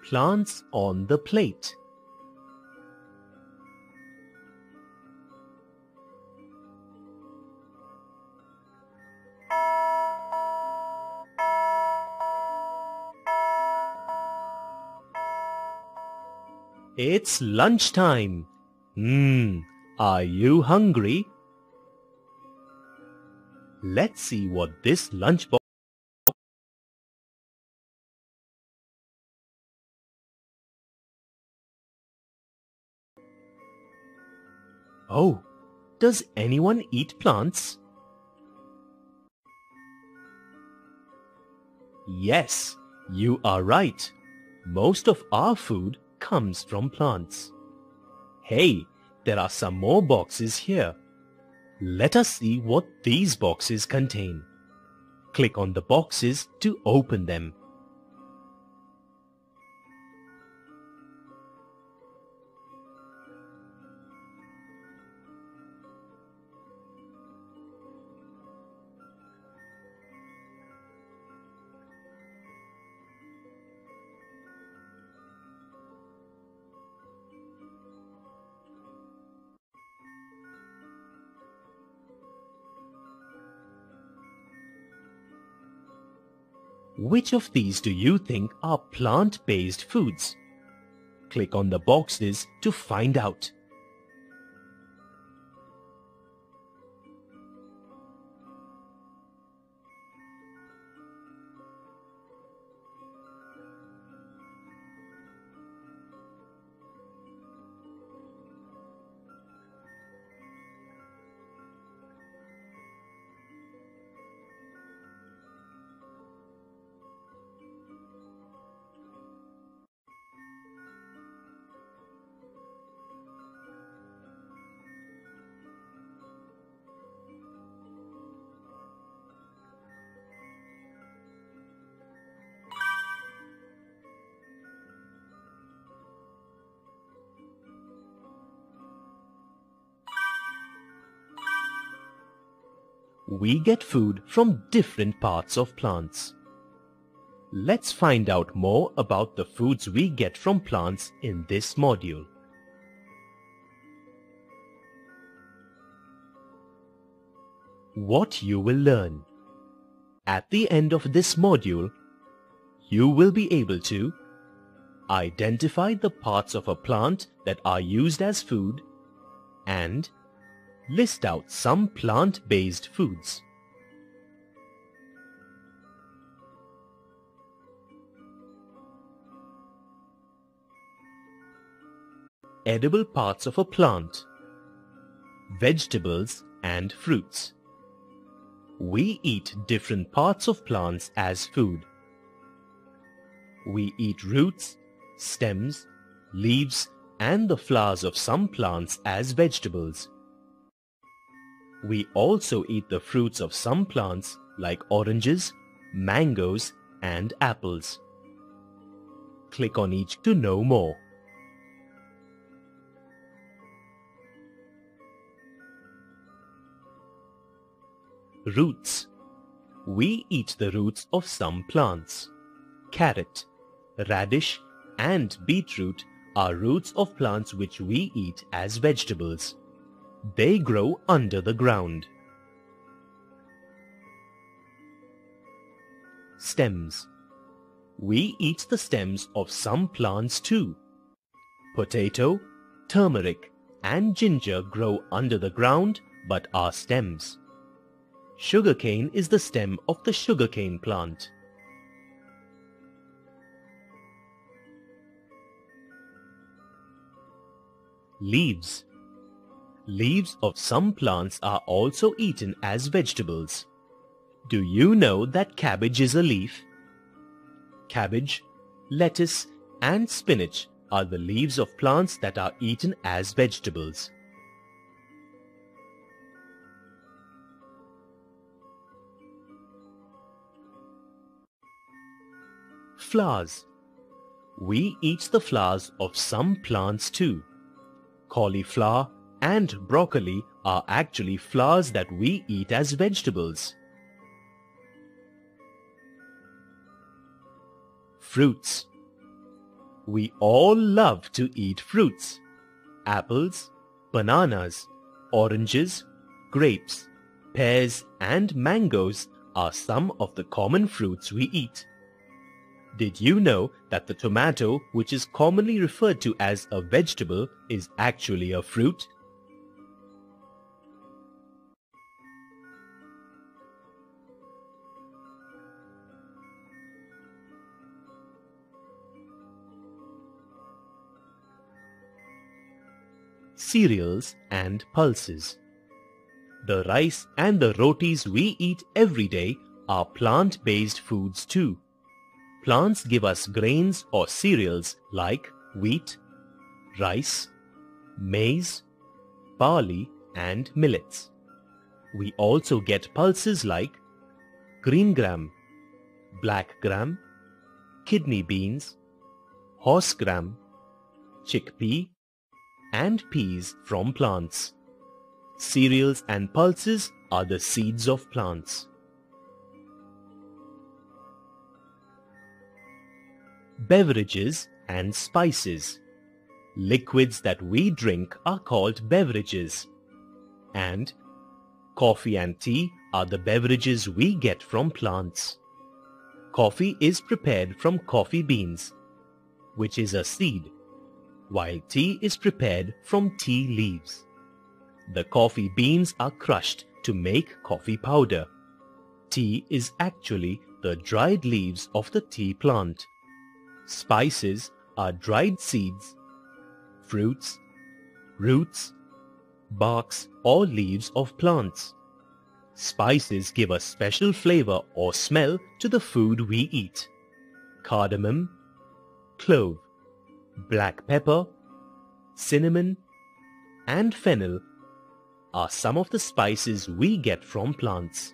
plants on the plate. It's lunchtime. Are you hungry? Let's see what this lunchbox. Oh, does anyone eat plants? Yes, you are right. Most of our food comes from plants. Hey, there are some more boxes here. Let us see what these boxes contain. Click on the boxes to open them. Which of these do you think are plant-based foods? Click on the boxes to find out. We get food from different parts of plants. Let's find out more about the foods we get from plants in this module. What you will learn. At the end of this module, you will be able to identify the parts of a plant that are used as food and list out some plant-based foods. Edible parts of a plant, vegetables and fruits. We eat different parts of plants as food. We eat roots, stems, leaves, and the flowers of some plants as vegetables. We also eat the fruits of some plants like oranges, mangoes, and apples. Click on each to know more. Roots. We eat the roots of some plants. Carrot, radish, and beetroot are roots of plants which we eat as vegetables. They grow under the ground. Stems. We eat the stems of some plants too. Potato, turmeric, and ginger grow under the ground but are stems. Sugarcane is the stem of the sugarcane plant. Leaves. Leaves of some plants are also eaten as vegetables. Do you know that cabbage is a leaf? Cabbage, lettuce, and spinach are the leaves of plants that are eaten as vegetables. Flowers. We eat the flowers of some plants too. Cauliflower and broccoli are actually flowers that we eat as vegetables. Fruits. We all love to eat fruits. Apples, bananas, oranges, grapes, pears and mangoes are some of the common fruits we eat. Did you know that the tomato, which is commonly referred to as a vegetable, is actually a fruit? Cereals and pulses. The rice and the rotis we eat every day are plant-based foods too. Plants give us grains or cereals like wheat, rice, maize, barley and millets. We also get pulses like green gram, black gram, kidney beans, horse gram, chickpea and peas from plants. Cereals and pulses are the seeds of plants. Beverages and spices. Liquids that we drink are called beverages. And coffee and tea are the beverages we get from plants. Coffee is prepared from coffee beans, which is a seed, while tea is prepared from tea leaves. The coffee beans are crushed to make coffee powder. Tea is actually the dried leaves of the tea plant. Spices are dried seeds, fruits, roots, barks or leaves of plants. Spices give a special flavor or smell to the food we eat. Cardamom, clove, black pepper, cinnamon, and fennel are some of the spices we get from plants.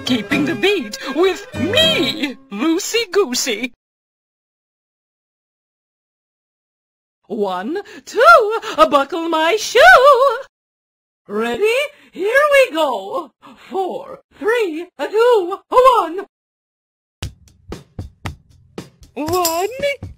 Keeping the beat with me, Loosey Goosey. 1, 2, buckle my shoe. Ready? Here we go. 4, 3, 2, 1. 1,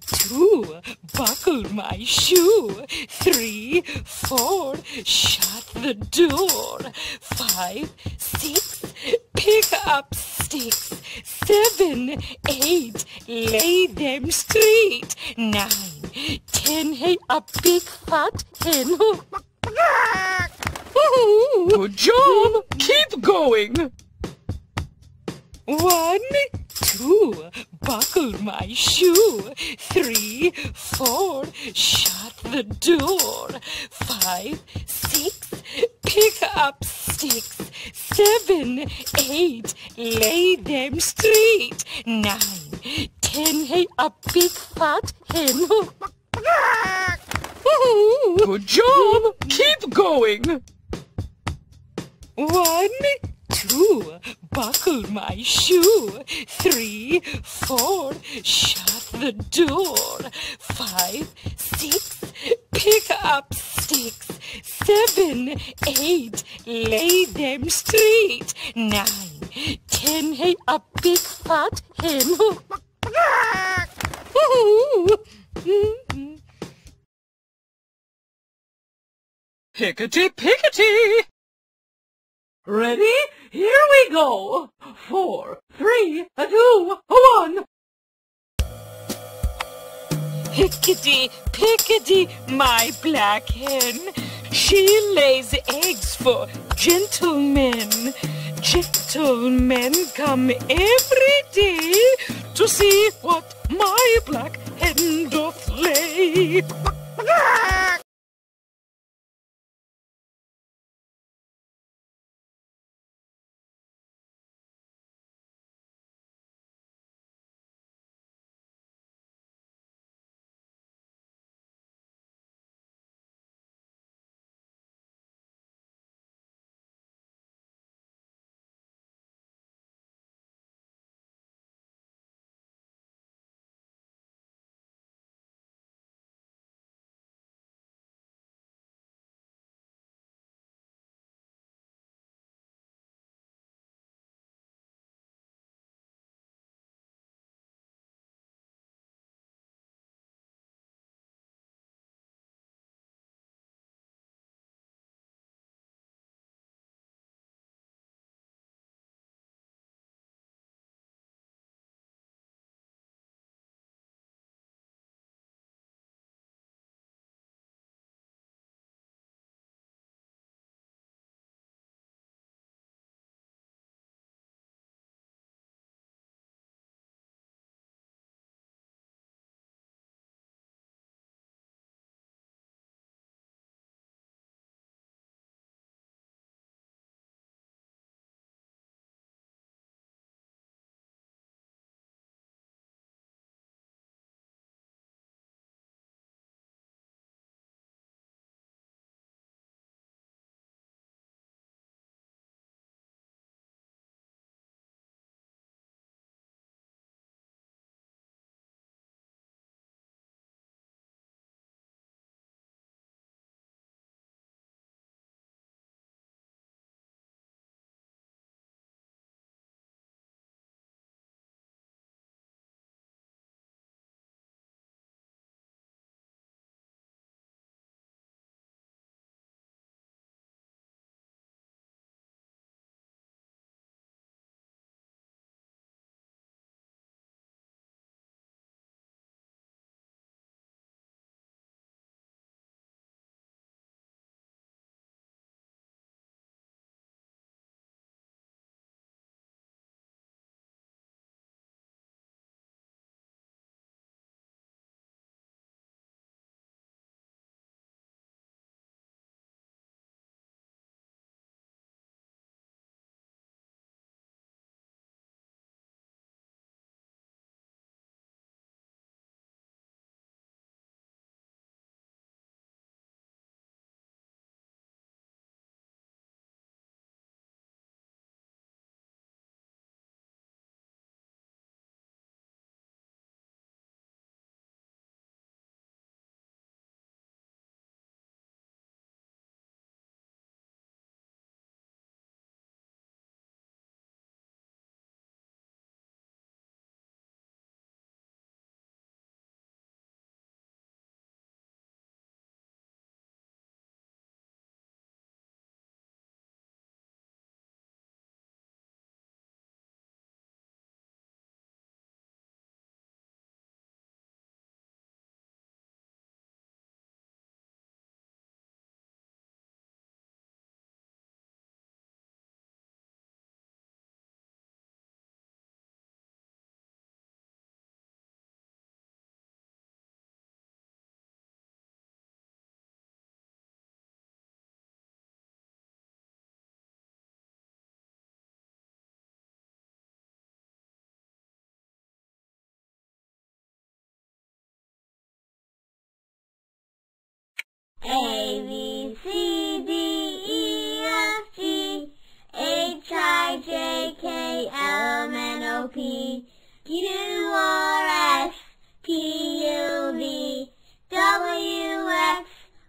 2, buckle my shoe. 3, 4, shut the door. 5, 6, pick up sticks. 7, 8, lay them straight. 9, 10, hey, a big fat hen. Good job! Keep going! 1, 2, buckle my shoe. 3, 4, shut the door. 5, 6, pick up sticks. 7, 8, lay them straight. 9, 10, hey, a big fat hen. Good job! Keep going! 1, 2, buckle my shoe. 3, 4, shut the door. 5, 6, pick up sticks. 7, 8, lay them straight. 9, 10, hey, a big fat hen. Pickety, pickety! Ready? Here we go! 4, 3, 2, 1. Pickety, pickety, my black hen. She lays eggs for gentlemen. Gentlemen come every day to see what my black hen doth lay.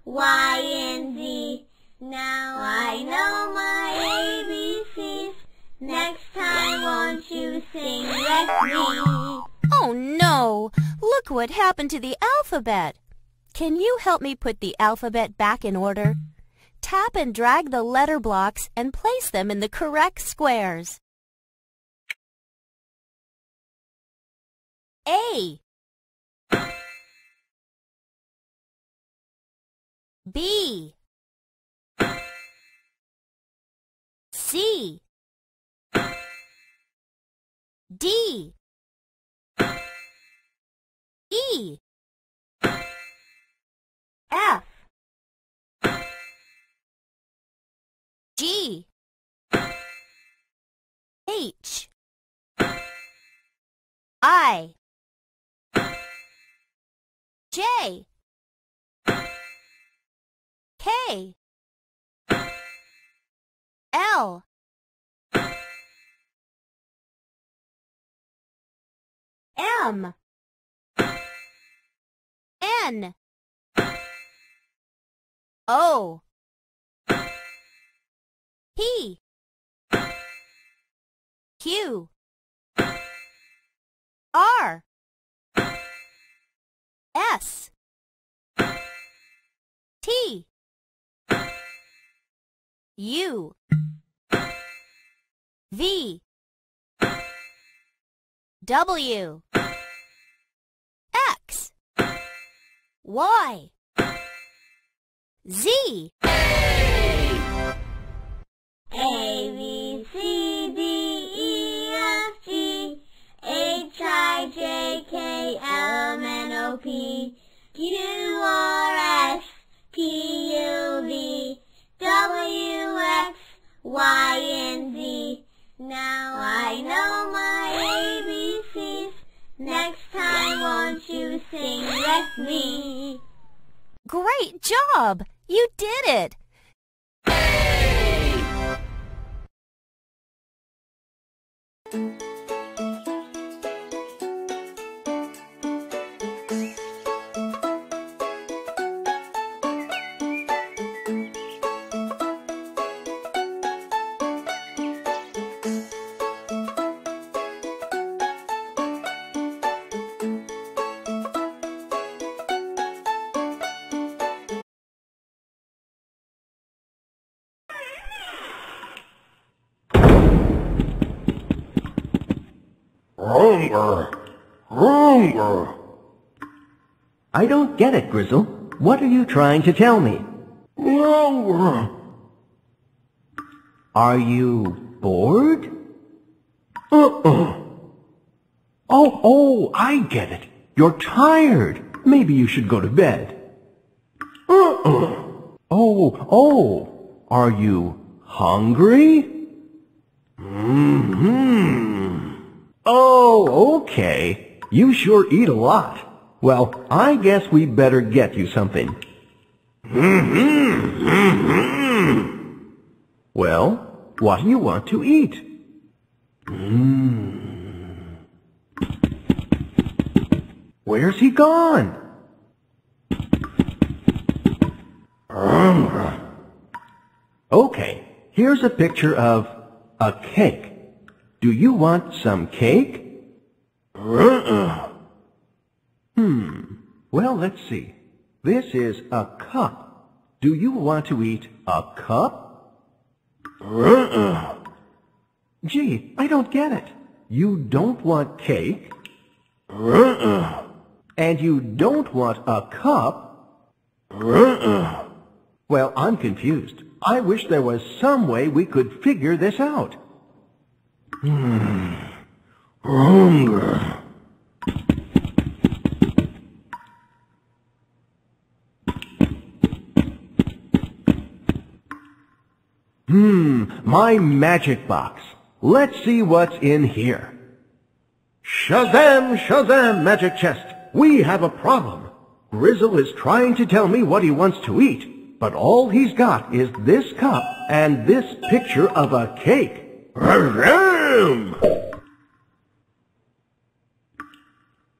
Y, and Z. Now I know my ABCs. Next time won't you sing with me? Oh no! Look what happened to the alphabet. Can you help me put the alphabet back in order? Tap and drag the letter blocks and place them in the correct squares. A, B, C, D, E, F, G, H, I, J, K, L, M, N, O, P, Q, R, S, T, U, V, W, X, Y, Z. A, B, C, D, E, F, G, H, I, J, K, L, M, N, O, P, Q, R, S, T, U, V, W, X, Y, and Z. Now I know my ABCs. Next time won't you sing with me? Great job! You did it! Wrong. I don't get it, Grizzle. What are you trying to tell me? Are you bored? Oh, I get it. You're tired. Maybe you should go to bed. Oh, are you hungry? Oh, okay. You sure eat a lot. Well, I guess we better get you something. Well, what do you want to eat? Where's he gone? Okay, here's a picture of a cake. Do you want some cake? Well, let's see. This is a cup. Do you want to eat a cup? Gee, I don't get it. You don't want cake? And you don't want a cup? Well, I'm confused. I wish there was some way we could figure this out. My magic box. Let's see what's in here. Shazam, Shazam, magic chest. We have a problem. Grizzle is trying to tell me what he wants to eat, but all he's got is this cup and this picture of a cake.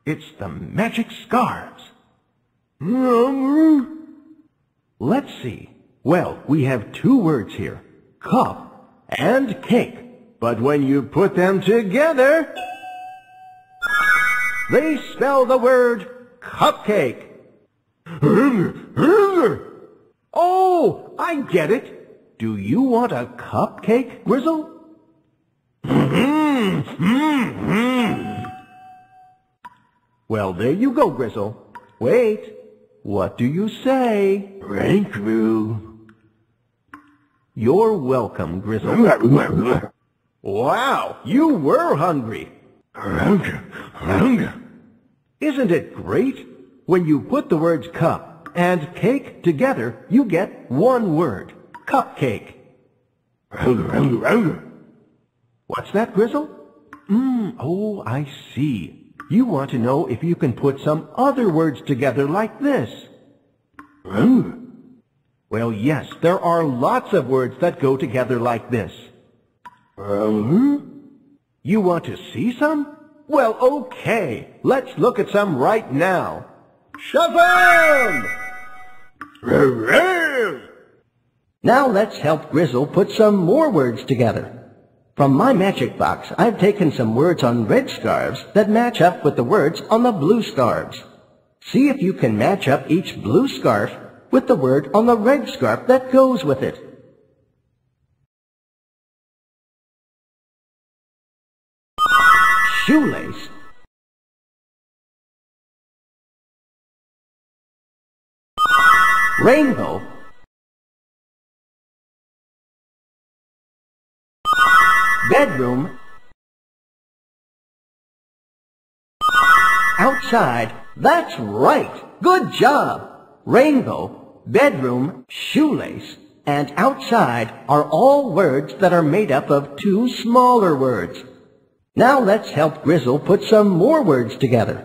It's the magic scarves. Let's see. Well, we have two words here, cup and cake. But when you put them together, they spell the word cupcake. Oh, I get it. Do you want a cupcake, Grizzle? Well, there you go, Grizzle. Wait. What do you say? Thank you. You're welcome, Grizzle. Wow, you were hungry. Isn't it great? When you put the words cup and cake together, you get one word, cupcake. What's that, Grizzle? Oh, I see. You want to know if you can put some other words together like this. Well, yes, there are lots of words that go together like this. You want to see some? Well, okay. Let's look at some right now. Shazam! Now let's help Grizzle put some more words together. From my magic box, I've taken some words on red scarves that match up with the words on the blue scarves. See if you can match up each blue scarf with the word on the red scarf that goes with it. Shoelace. Rainbow. Bedroom. Outside. That's right. Good job. Rainbow, bedroom, shoelace, and outside are all words that are made up of two smaller words. Now let's help Grizzle put some more words together.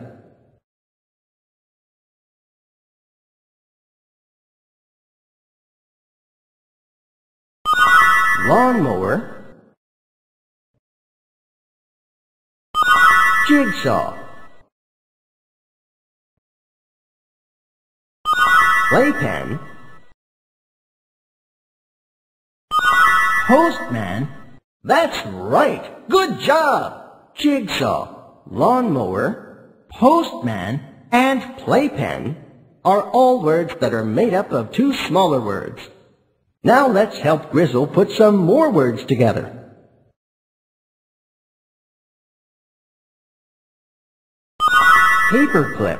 Lawnmower. Jigsaw. Playpen. Postman. That's right. Good job. Jigsaw, lawnmower, postman, and playpen are all words that are made up of two smaller words. Now let's help Grizzle put some more words together. Paperclip.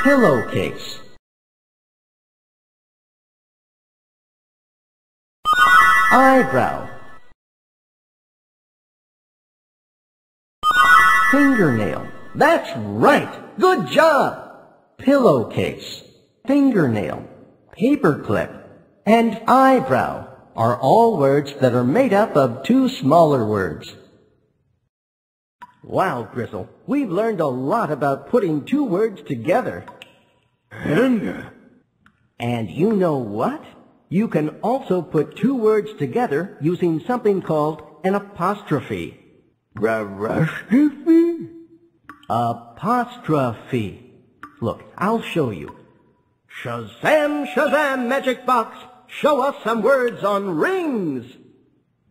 Pillowcase. Eyebrow. Fingernail. That's right. Good job. Pillowcase, fingernail, paperclip, and eyebrow are all words that are made up of two smaller words. Wow, Grizzle, we've learned a lot about putting two words together. And you know what? You can also put two words together using something called an apostrophe. Apostrophe. Look, I'll show you. Shazam, Shazam, magic box, show us some words on rings.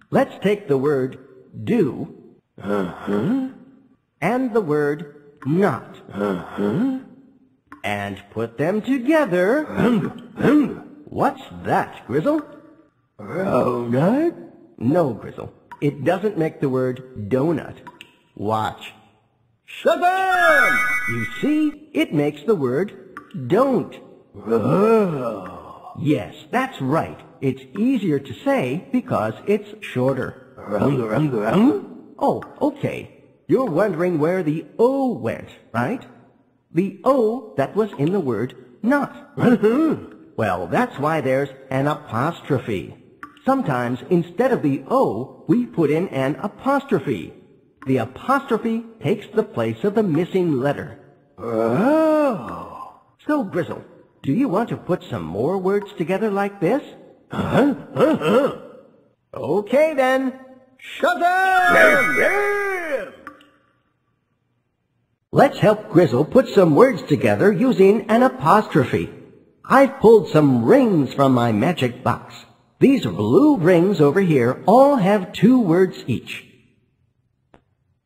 Let's take the word do and the word not and put them together. What's that, Grizzle? Donut? No, Grizzle. It doesn't make the word donut. Watch. Shazam! You see, it makes the word don't. Yes, that's right. It's easier to say because it's shorter. Oh, okay. You're wondering where the O went, right? The O that was in the word not. Well, that's why there's an apostrophe. Sometimes instead of the O, we put in an apostrophe. The apostrophe takes the place of the missing letter. Oh. So, Grizzle, do you want to put some more words together like this? Okay, then. Shazam! Let's help Grizzle put some words together using an apostrophe. I've pulled some rings from my magic box. These blue rings over here all have 2 words each.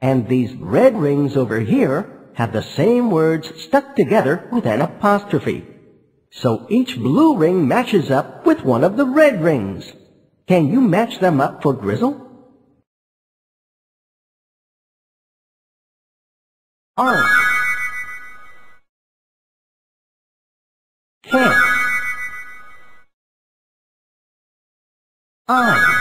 And these red rings over here have the same words stuck together with an apostrophe. So each blue ring matches up with one of the red rings. Can you match them up for Grizzle? Aren't. Can't. I'm.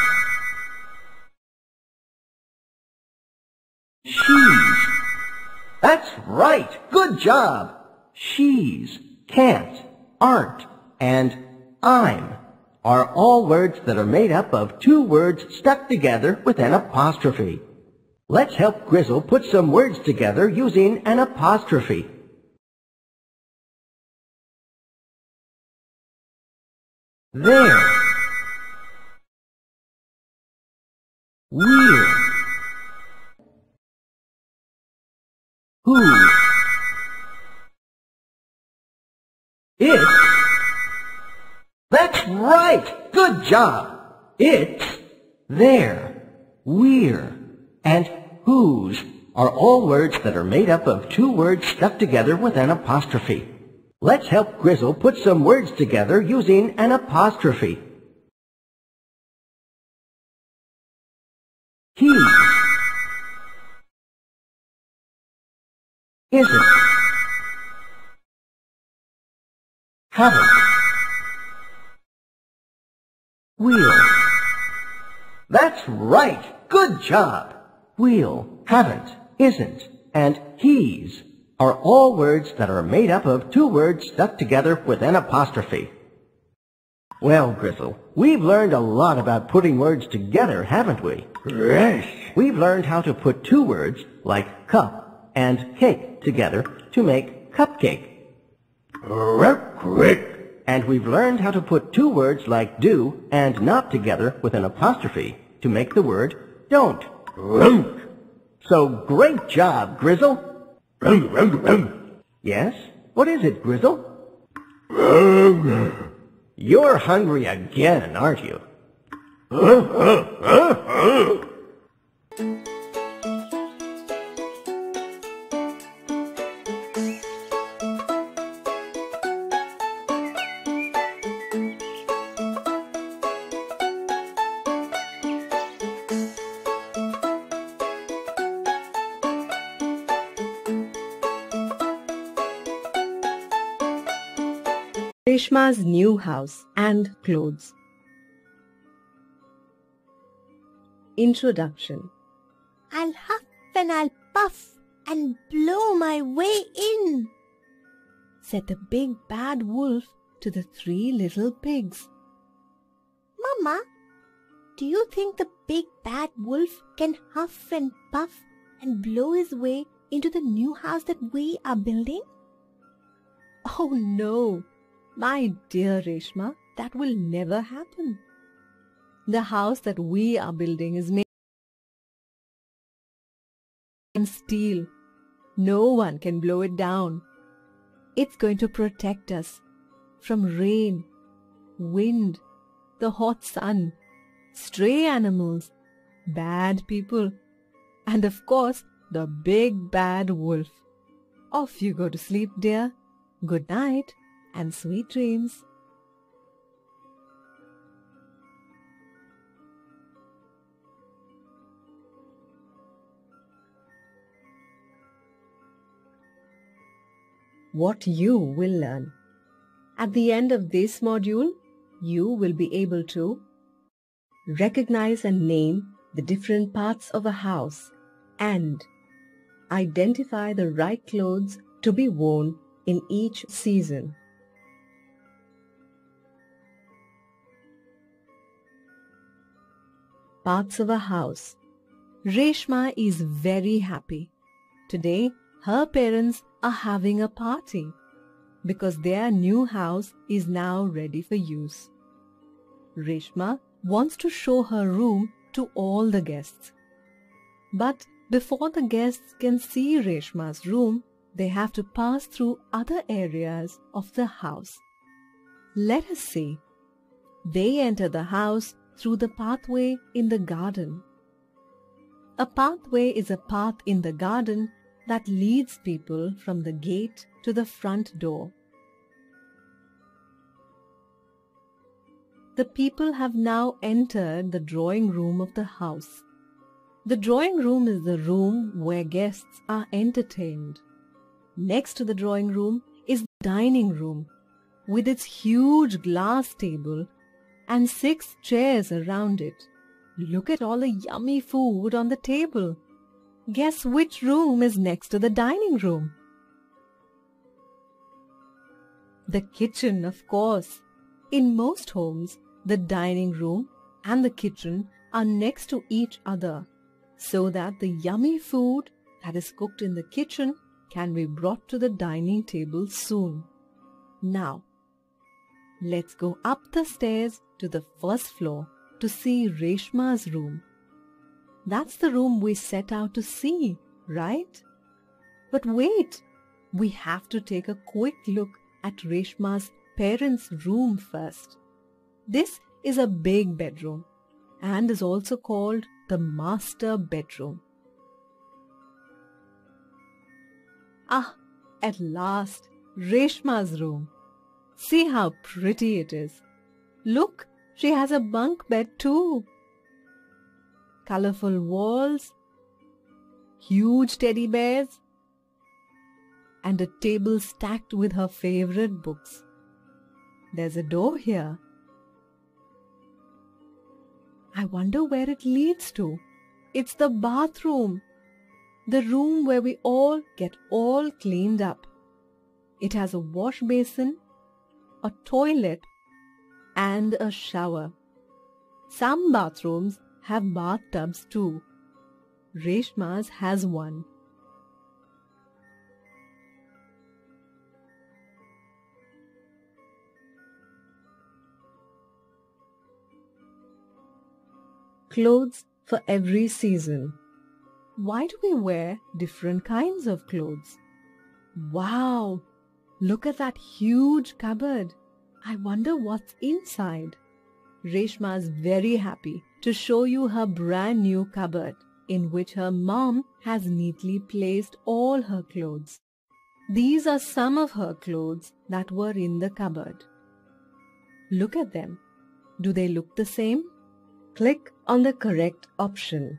She's. That's right. Good job. She's, can't, aren't, and I'm are all words that are made up of 2 words stuck together with an apostrophe. Let's help Grizzle put some words together using an apostrophe. There. We're. Who. It's. That's right! Good job! It's, there, we're, and whose are all words that are made up of 2 words stuck together with an apostrophe. Let's help Grizzle put some words together using an apostrophe. He's. Isn't. Haven't. Will. That's right. Good job. Will, haven't, isn't, and he's are all words that are made up of 2 words stuck together with an apostrophe. Well, Grizzle, we've learned a lot about putting words together, haven't we? Yes. We've learned how to put 2 words like cup and cake together to make cupcake. Correct. And we've learned how to put 2 words like do and not together with an apostrophe to make the word don't. So great job, Grizzle. Yes? What is it, Grizzle? You're hungry again, aren't you? Reshma's new house and clothes. Introduction. I'll huff and I'll puff and blow my way in, said the big bad wolf to the 3 little pigs. Mama, do you think the big bad wolf can huff and puff and blow his way into the new house that we are building? Oh no, my dear Reshma, that will never happen. The house that we are building is made of steel. No one can blow it down. It's going to protect us from rain, wind, the hot sun, stray animals, bad people, and of course, the big bad wolf. Off you go to sleep, dear. Good night and sweet dreams. What you will learn. At the end of this module, you will be able to recognize and name the different parts of a house and identify the right clothes to be worn in each season. Parts of a house. Reshma is very happy. Today, her parents are having a party because their new house is now ready for use. Reshma wants to show her room to all the guests. But before the guests can see Reshma's room, they have to pass through other areas of the house. Let us see. They enter the house through the pathway in the garden. A pathway is a path in the garden that leads people from the gate to the front door. The people have now entered the drawing room of the house. The drawing room is the room where guests are entertained. Next to the drawing room is the dining room with its huge glass table and 6 chairs around it. Look at all the yummy food on the table. Guess which room is next to the dining room? The kitchen, of course. In most homes, the dining room and the kitchen are next to each other, so that the yummy food that is cooked in the kitchen can be brought to the dining table soon. Now, let's go up the stairs to the first floor to see Reshma's room. That's the room we set out to see, right? But wait, we have to take a quick look at Reshma's parents' room first. This is a big bedroom and is also called the master bedroom. Ah, at last, Reshma's room. See how pretty it is. Look, she has a bunk bed too. Colorful walls, huge teddy bears, and a table stacked with her favorite books. There's a door here. I wonder where it leads to. It's the bathroom, the room where we all get all cleaned up. It has a wash basin, a toilet, and a shower. Some bathrooms have bathtubs too. Reshma's has one. Clothes for every season. Why do we wear different kinds of clothes? Wow! Look at that huge cupboard. I wonder what's inside. Reshma's very happy to show you her brand new cupboard in which her mom has neatly placed all her clothes. These are some of her clothes that were in the cupboard. Look at them. Do they look the same? Click on the correct option.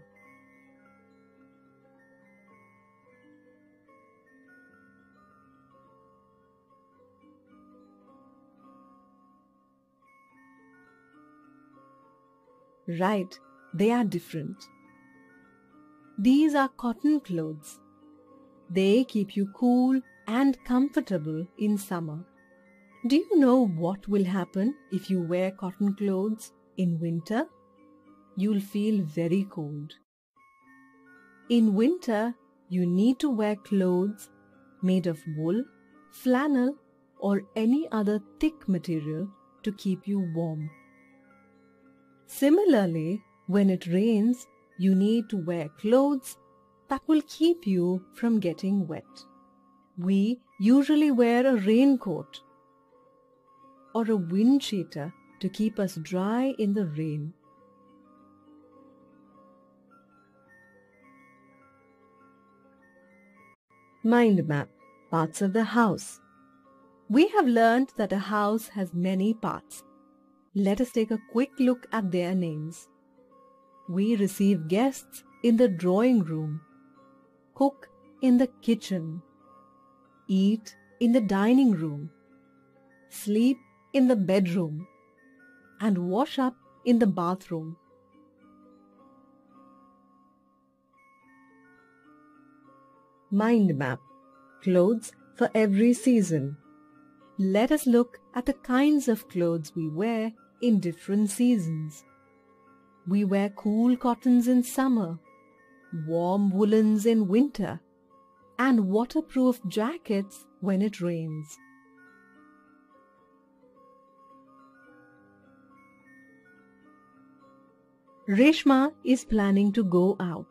Right, they are different. These are cotton clothes. They keep you cool and comfortable in summer. Do you know what will happen if you wear cotton clothes in winter? You'll feel very cold. In winter, you need to wear clothes made of wool, flannel, or any other thick material to keep you warm. Similarly, when it rains, you need to wear clothes that will keep you from getting wet. We usually wear a raincoat or a wind cheater to keep us dry in the rain. Mind map, parts of the house. We have learned that a house has many parts. Let us take a quick look at their names. We receive guests in the drawing room, cook in the kitchen, eat in the dining room, sleep in the bedroom, and wash up in the bathroom. Mind map, clothes for every season. Let us look at the kinds of clothes we wear in different seasons. We wear cool cottons in summer, warm woolens in winter, and waterproof jackets when it rains. Reshma is planning to go out.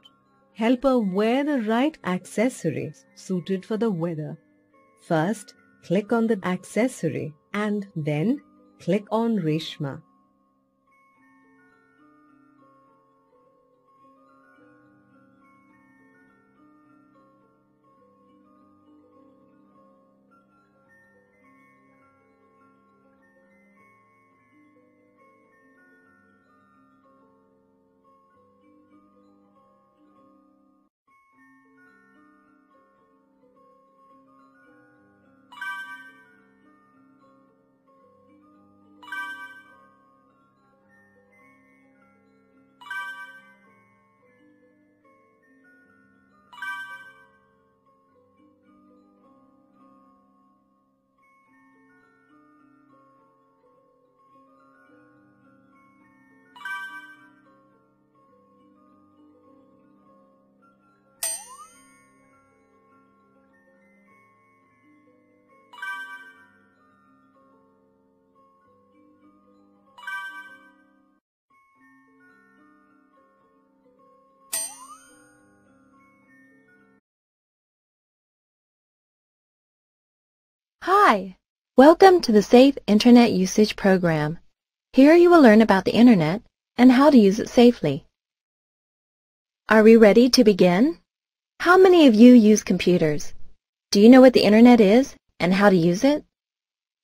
Help her wear the right accessories suited for the weather. First, click on the accessory and then click on Reshma. Hi! Welcome to the Safe Internet Usage Program. Here you will learn about the Internet and how to use it safely. Are we ready to begin? How many of you use computers? Do you know what the Internet is and how to use it?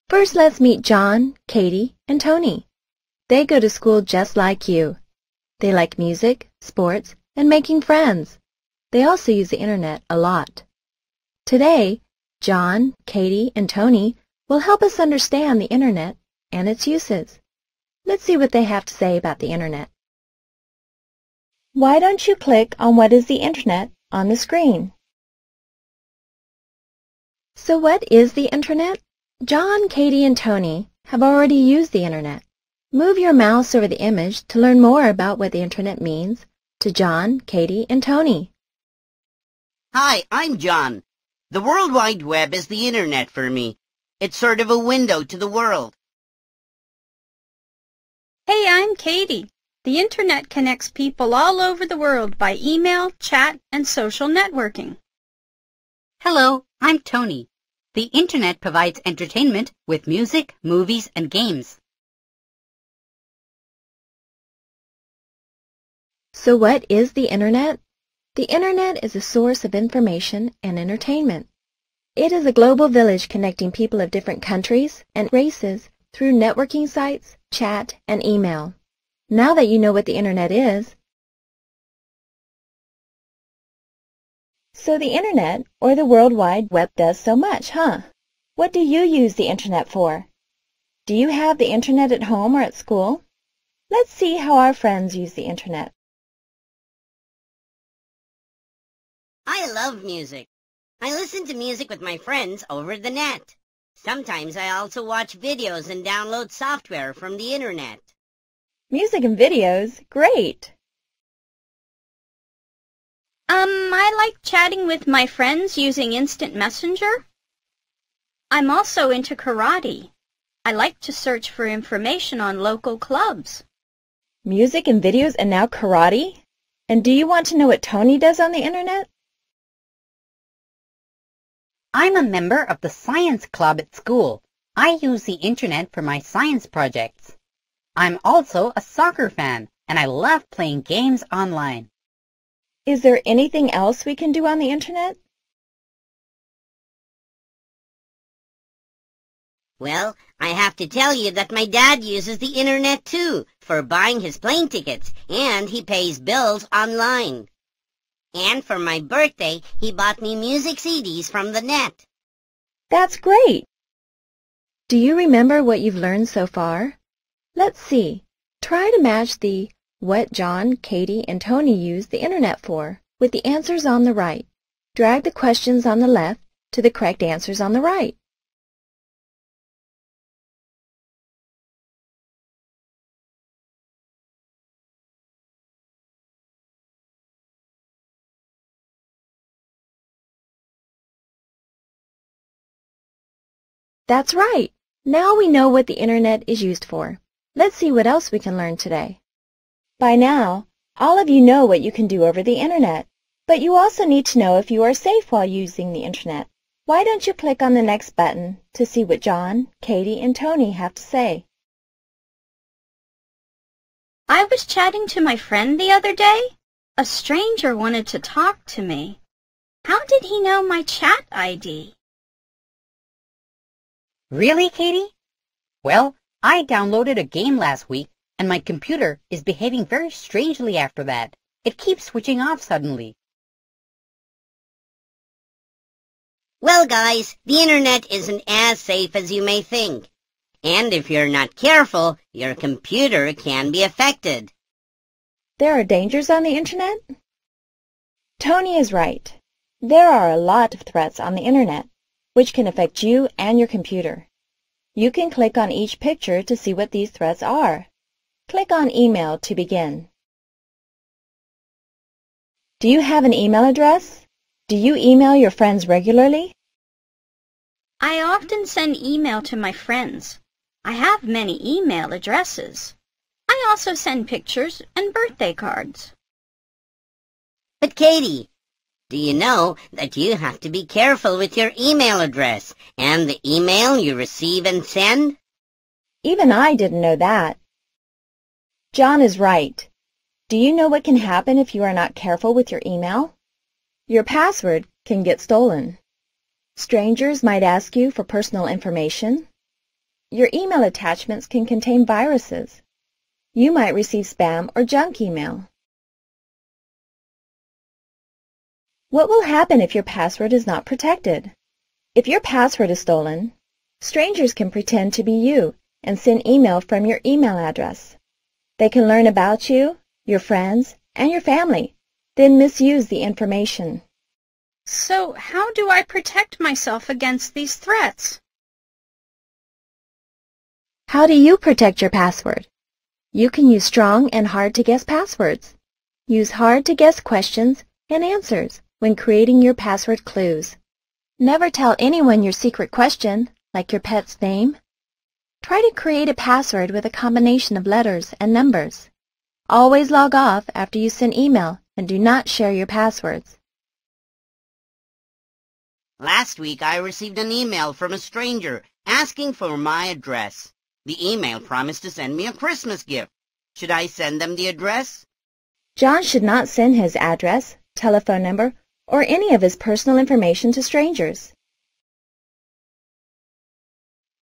First, let's meet John, Katie, and Tony. They go to school just like you. They like music, sports, and making friends. They also use the Internet a lot. Today, John, Katie, and Tony will help us understand the Internet and its uses. Let's see what they have to say about the Internet. Why don't you click on what is the Internet on the screen? So what is the Internet? John, Katie, and Tony have already used the Internet. Move your mouse over the image to learn more about what the Internet means to John, Katie, and Tony. Hi, I'm John. The World Wide Web is the Internet for me. It's sort of a window to the world. Hey, I'm Katie. The Internet connects people all over the world by email, chat, and social networking. Hello, I'm Tony. The Internet provides entertainment with music, movies, and games. So what is the Internet? The Internet is a source of information and entertainment. It is a global village connecting people of different countries and races through networking sites, chat, and email. Now that you know what the Internet is, so the Internet, or the World Wide Web, does so much, huh? What do you use the Internet for? Do you have the Internet at home or at school? Let's see how our friends use the Internet. I love music. I listen to music with my friends over the net. Sometimes I also watch videos and download software from the Internet. Music and videos? Great! I like chatting with my friends using Instant Messenger. I'm also into karate. I like to search for information on local clubs. Music and videos and now karate? And do you want to know what Tony does on the Internet? I'm a member of the science club at school. I use the Internet for my science projects. I'm also a soccer fan, and I love playing games online. Is there anything else we can do on the Internet? Well, I have to tell you that my dad uses the Internet too, for buying his plane tickets, and he pays bills online. And for my birthday, he bought me music CDs from the net. That's great! Do you remember what you've learned so far? Let's see. Try to match the what John, Katie, and Tony use the Internet for with the answers on the right. Drag the questions on the left to the correct answers on the right. That's right! Now we know what the Internet is used for. Let's see what else we can learn today. By now, all of you know what you can do over the Internet. But you also need to know if you are safe while using the Internet. Why don't you click on the next button to see what John, Katie, and Tony have to say? I was chatting to my friend the other day. A stranger wanted to talk to me. How did he know my chat ID? Really, Katie? Well, I downloaded a game last week, and my computer is behaving very strangely after that. It keeps switching off suddenly. Well, guys, the Internet isn't as safe as you may think. And if you're not careful, your computer can be affected. There are dangers on the Internet? Tony is right. There are a lot of threats on the Internet, which can affect you and your computer. You can click on each picture to see what these threats are. Click on Email to begin. Do you have an email address? Do you email your friends regularly? I often send email to my friends. I have many email addresses. I also send pictures and birthday cards. But Katie, do you know that you have to be careful with your email address and the email you receive and send? Even I didn't know that. John is right. Do you know what can happen if you are not careful with your email? Your password can get stolen. Strangers might ask you for personal information. Your email attachments can contain viruses. You might receive spam or junk email. What will happen if your password is not protected? If your password is stolen, strangers can pretend to be you and send email from your email address. They can learn about you, your friends, and your family, then misuse the information. So how do I protect myself against these threats? How do you protect your password? You can use strong and hard-to-guess passwords. Use hard-to-guess questions and answers when creating your password clues. Never tell anyone your secret question, like your pet's name. Try to create a password with a combination of letters and numbers. Always log off after you send email and do not share your passwords. Last week I received an email from a stranger asking for my address. The email promised to send me a Christmas gift. Should I send them the address? John should not send his address, telephone number, or any of his personal information to strangers.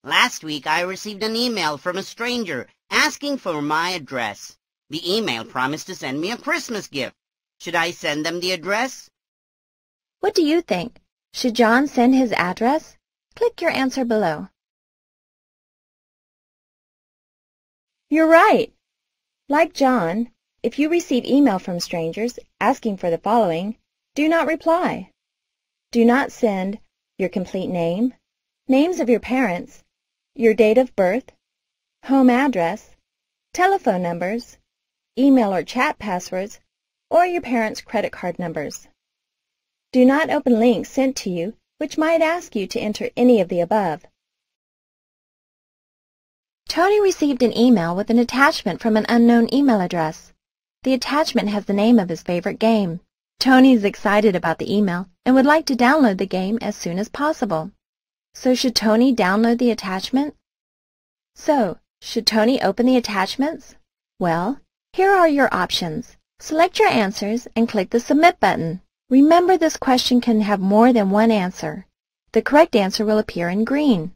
Last week I received an email from a stranger asking for my address. The email promised to send me a Christmas gift. Should I send them the address? What do you think? Should John send his address? Click your answer below. You're right. Like John, if you receive email from strangers asking for the following, do not reply. Do not send your complete name, names of your parents, your date of birth, home address, telephone numbers, email or chat passwords, or your parents' credit card numbers. Do not open links sent to you which might ask you to enter any of the above. Tony received an email with an attachment from an unknown email address. The attachment has the name of his favorite game. Tony is excited about the email and would like to download the game as soon as possible. So should Tony download the attachment? So, should Tony open the attachments? Well, here are your options. Select your answers and click the Submit button. Remember, this question can have more than one answer. The correct answer will appear in green.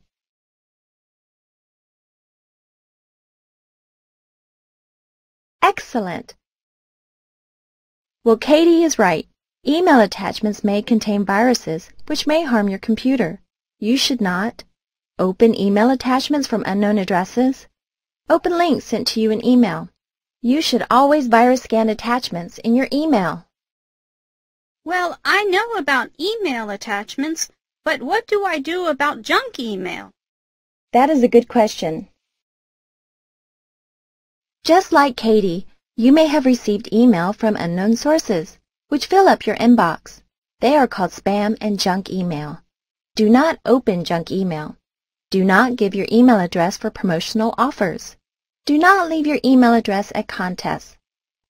Excellent! Well, Katie is right. Email attachments may contain viruses which may harm your computer. You should not open email attachments from unknown addresses. Open links sent to you in email. You should always virus scan attachments in your email. Well, I know about email attachments, but what do I do about junk email? That is a good question. Just like Katie, you may have received email from unknown sources, which fill up your inbox. They are called spam and junk email. Do not open junk email. Do not give your email address for promotional offers. Do not leave your email address at contests.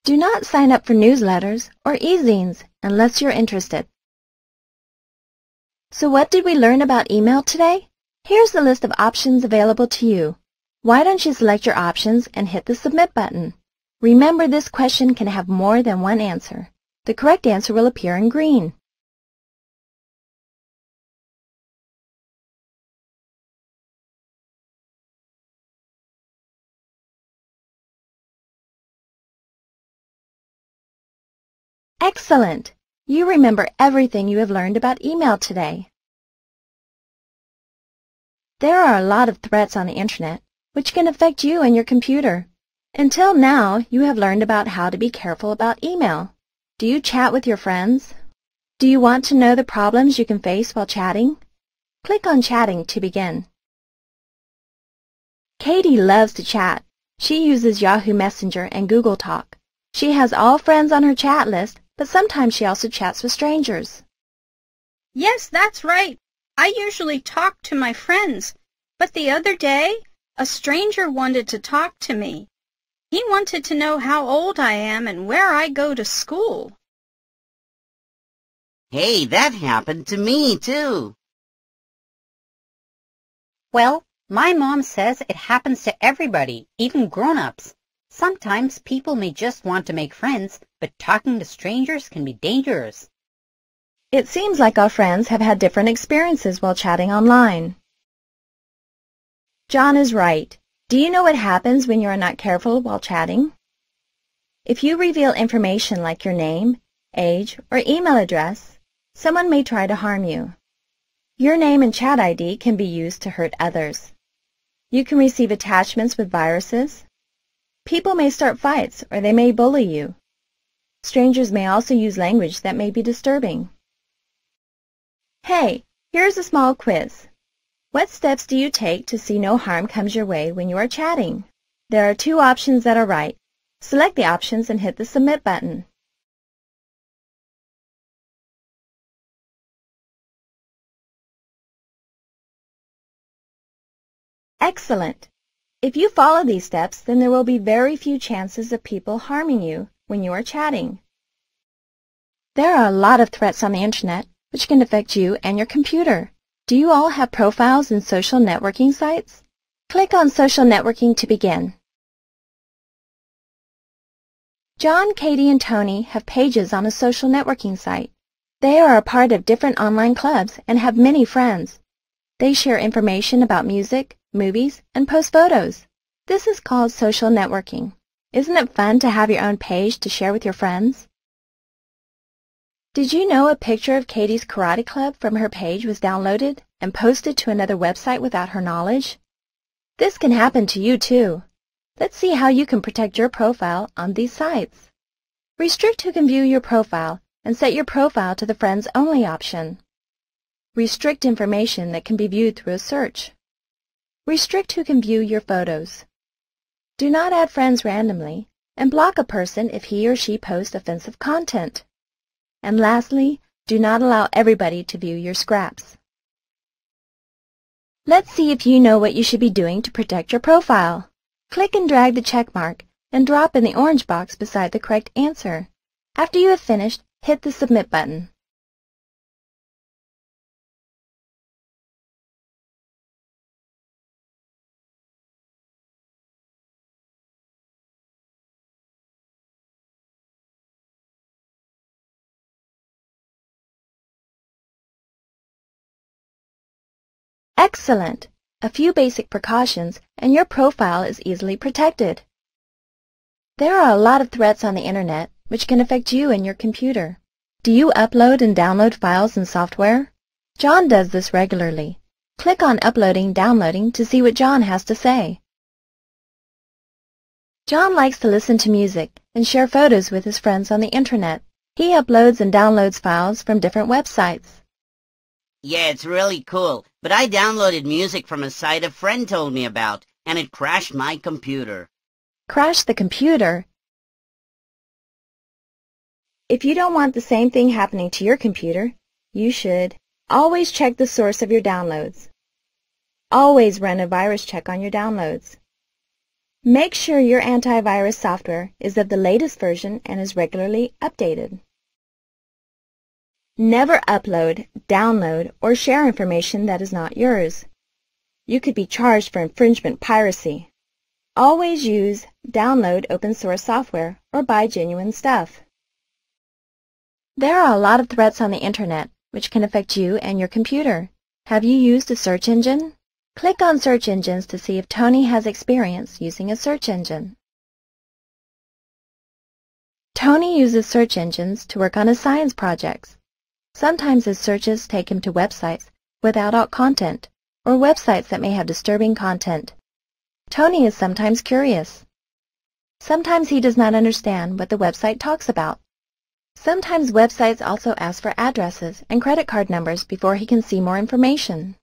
Do not sign up for newsletters or e-zines unless you're interested. So what did we learn about email today? Here's the list of options available to you. Why don't you select your options and hit the Submit button? Remember, this question can have more than one answer. The correct answer will appear in green. Excellent! You remember everything you have learned about email today. There are a lot of threats on the Internet which can affect you and your computer. Until now, you have learned about how to be careful about email. Do you chat with your friends? Do you want to know the problems you can face while chatting? Click on Chatting to begin. Katie loves to chat. She uses Yahoo Messenger and Google Talk. She has all friends on her chat list, but sometimes she also chats with strangers. Yes, that's right. I usually talk to my friends, but the other day, a stranger wanted to talk to me. He wanted to know how old I am and where I go to school. Hey, that happened to me, too. Well, my mom says it happens to everybody, even grown-ups. Sometimes people may just want to make friends, but talking to strangers can be dangerous. It seems like our friends have had different experiences while chatting online. John is right. Do you know what happens when you are not careful while chatting? If you reveal information like your name, age, or email address, someone may try to harm you. Your name and chat ID can be used to hurt others. You can receive attachments with viruses. People may start fights or they may bully you. Strangers may also use language that may be disturbing. Hey, here's a small quiz. What steps do you take to see no harm comes your way when you are chatting? There are 2 options that are right. Select the options and hit the Submit button. Excellent! If you follow these steps, then there will be very few chances of people harming you when you are chatting. There are a lot of threats on the Internet which can affect you and your computer. Do you all have profiles in social networking sites? Click on Social Networking to begin. John, Katie, and Tony have pages on a social networking site. They are a part of different online clubs and have many friends. They share information about music, movies, and post photos. This is called social networking. Isn't it fun to have your own page to share with your friends? Did you know a picture of Katie's karate club from her page was downloaded and posted to another website without her knowledge? This can happen to you too. Let's see how you can protect your profile on these sites. Restrict who can view your profile and set your profile to the Friends Only option. Restrict information that can be viewed through a search. Restrict who can view your photos. Do not add friends randomly and block a person if he or she posts offensive content. And lastly, do not allow everybody to view your scraps. Let's see if you know what you should be doing to protect your profile. Click and drag the check mark and drop in the orange box beside the correct answer. After you have finished, hit the Submit button. Excellent! A few basic precautions and your profile is easily protected. There are a lot of threats on the Internet which can affect you and your computer. Do you upload and download files and software? John does this regularly. Click on Uploading, Downloading to see what John has to say. John likes to listen to music and share photos with his friends on the Internet. He uploads and downloads files from different websites. Yeah, it's really cool, but I downloaded music from a site a friend told me about, and it crashed my computer. Crash the computer? If you don't want the same thing happening to your computer, you should always check the source of your downloads. Always run a virus check on your downloads. Make sure your antivirus software is of the latest version and is regularly updated. Never upload, download, or share information that is not yours. You could be charged for infringement piracy. Always use, download open source software or buy genuine stuff. There are a lot of threats on the Internet which can affect you and your computer. Have you used a search engine? Click on search engines to see if Tony has experience using a search engine. Tony uses search engines to work on his science projects. Sometimes his searches take him to websites with adult content or websites that may have disturbing content. Tony is sometimes curious. Sometimes he does not understand what the website talks about. Sometimes websites also ask for addresses and credit card numbers before he can see more information.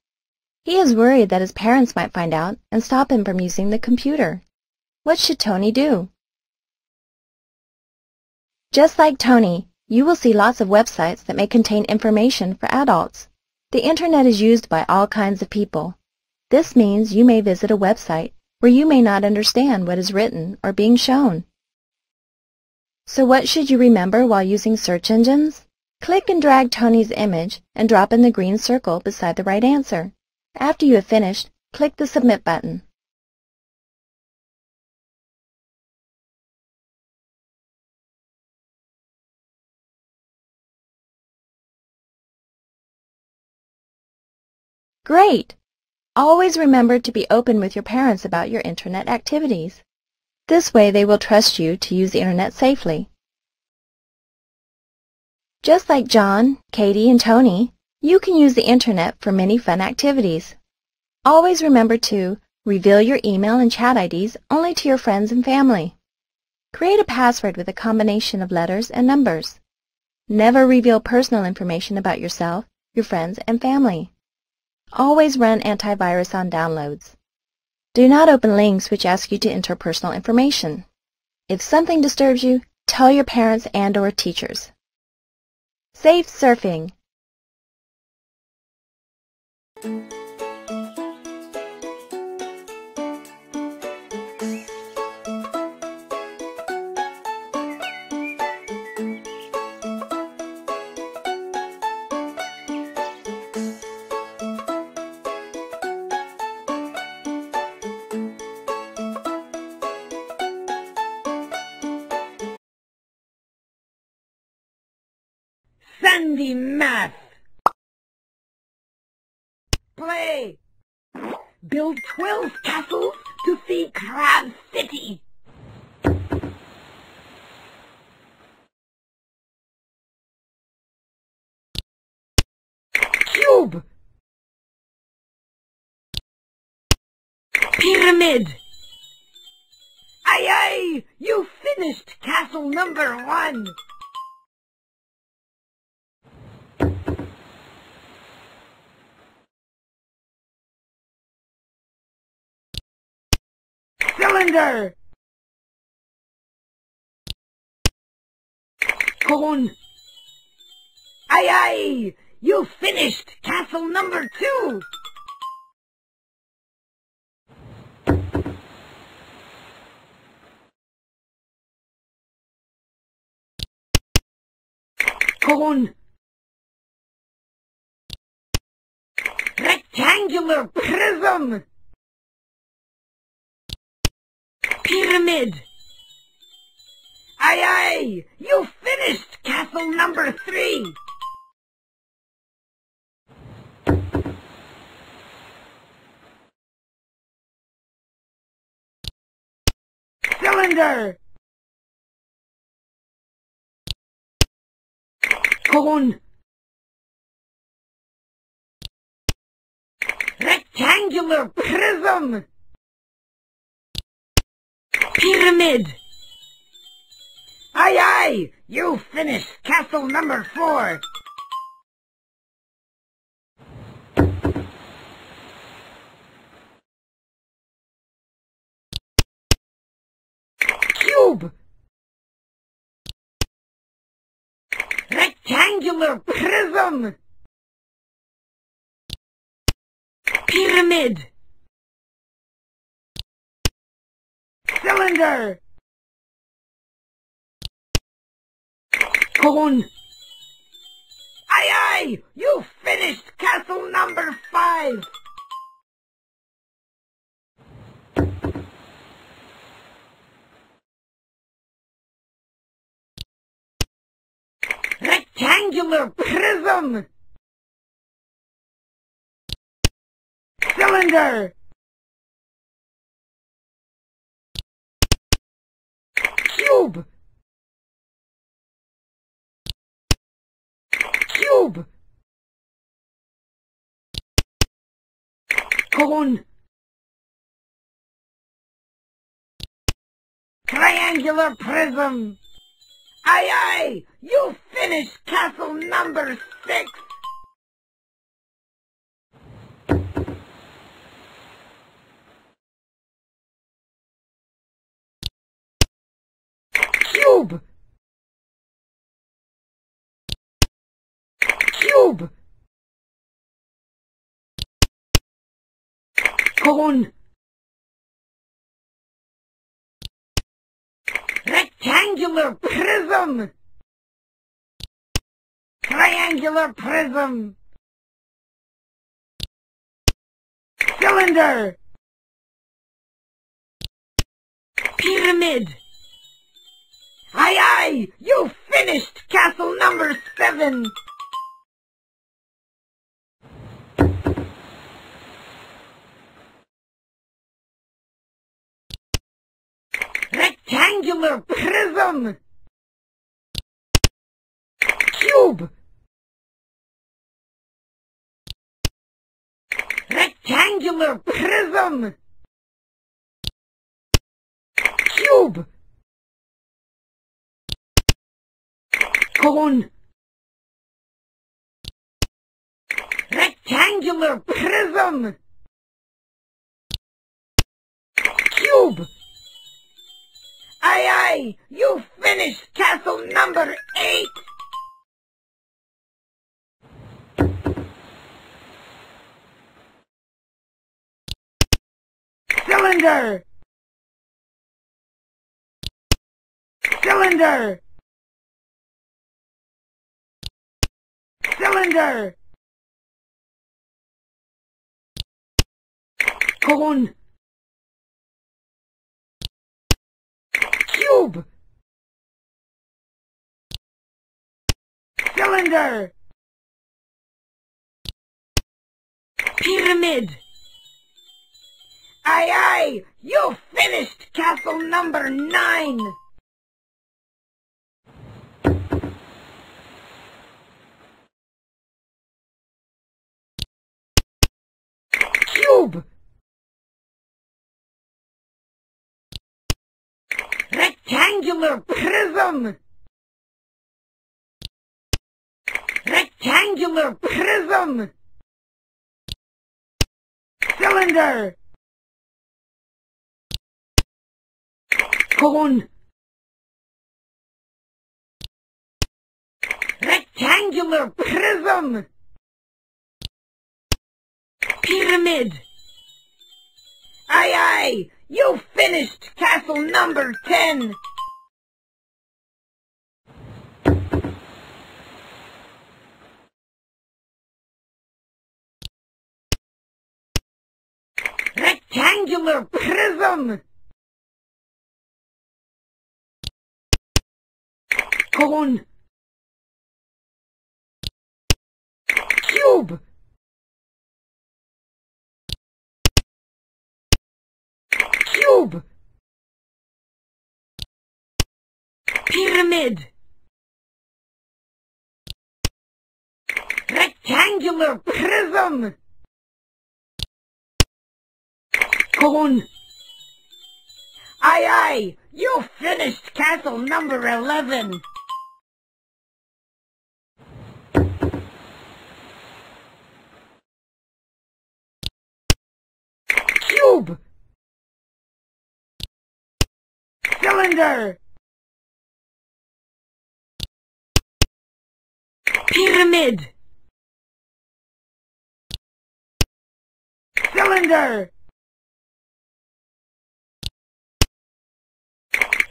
He is worried that his parents might find out and stop him from using the computer. What should Tony do? Just like Tony, you will see lots of websites that may contain information for adults. The Internet is used by all kinds of people. This means you may visit a website where you may not understand what is written or being shown. So what should you remember while using search engines? Click and drag Tony's image and drop in the green circle beside the right answer. After you have finished, click the Submit button. Great! Always remember to be open with your parents about your Internet activities. This way they will trust you to use the Internet safely. Just like John, Katie, and Tony, you can use the Internet for many fun activities. Always remember to reveal your email and chat IDs only to your friends and family. Create a password with a combination of letters and numbers. Never reveal personal information about yourself, your friends, and family. Always run antivirus on downloads. Do not open links which ask you to enter personal information. If something disturbs you, tell your parents and/or teachers. Safe surfing. Sandy math. Play. Build 12 castles to see Crab City. Cube. Pyramid. Aye, aye, you finished castle number 1. Cylinder. Cone. Aye, aye, you finished castle number 2. Cone. Rectangular prism. Pyramid. Aye, aye, you finished castle number 3. Cylinder. Cone. Rectangular prism. Pyramid. Aye, aye, you finished castle number 4. Cube. Rectangular prism. Pyramid. Cylinder! Cone! Aye, aye! You finished castle number 5! Rectangular prism! Cylinder! Cube! Cube! Cone! Triangular prism! Aye, aye! You finished castle number 6! Cube! Cube! Cone! Rectangular prism! Triangular prism! Cylinder! Pyramid! Aye, aye! You finished castle number 7! Rectangular prism! Cube! Rectangular prism! Cube! Cone! Rectangular prism! Cube! Aye, aye! You finished castle number 8! Cylinder! Cylinder! Cylinder! Cone! Cube! Cylinder! Pyramid! Aye, aye! You finished castle number 9! Cube! Rectangular prism! Rectangular prism! Cylinder! Cone! Rectangular prism! Pyramid! Aye, aye! You finished castle number 10! Rectangular prism! Cone! Cube! Cube! Pyramid! Rectangular prism! Cone! Aye, aye! You finished castle number 11! Cube! Cylinder! Pyramid! Cylinder!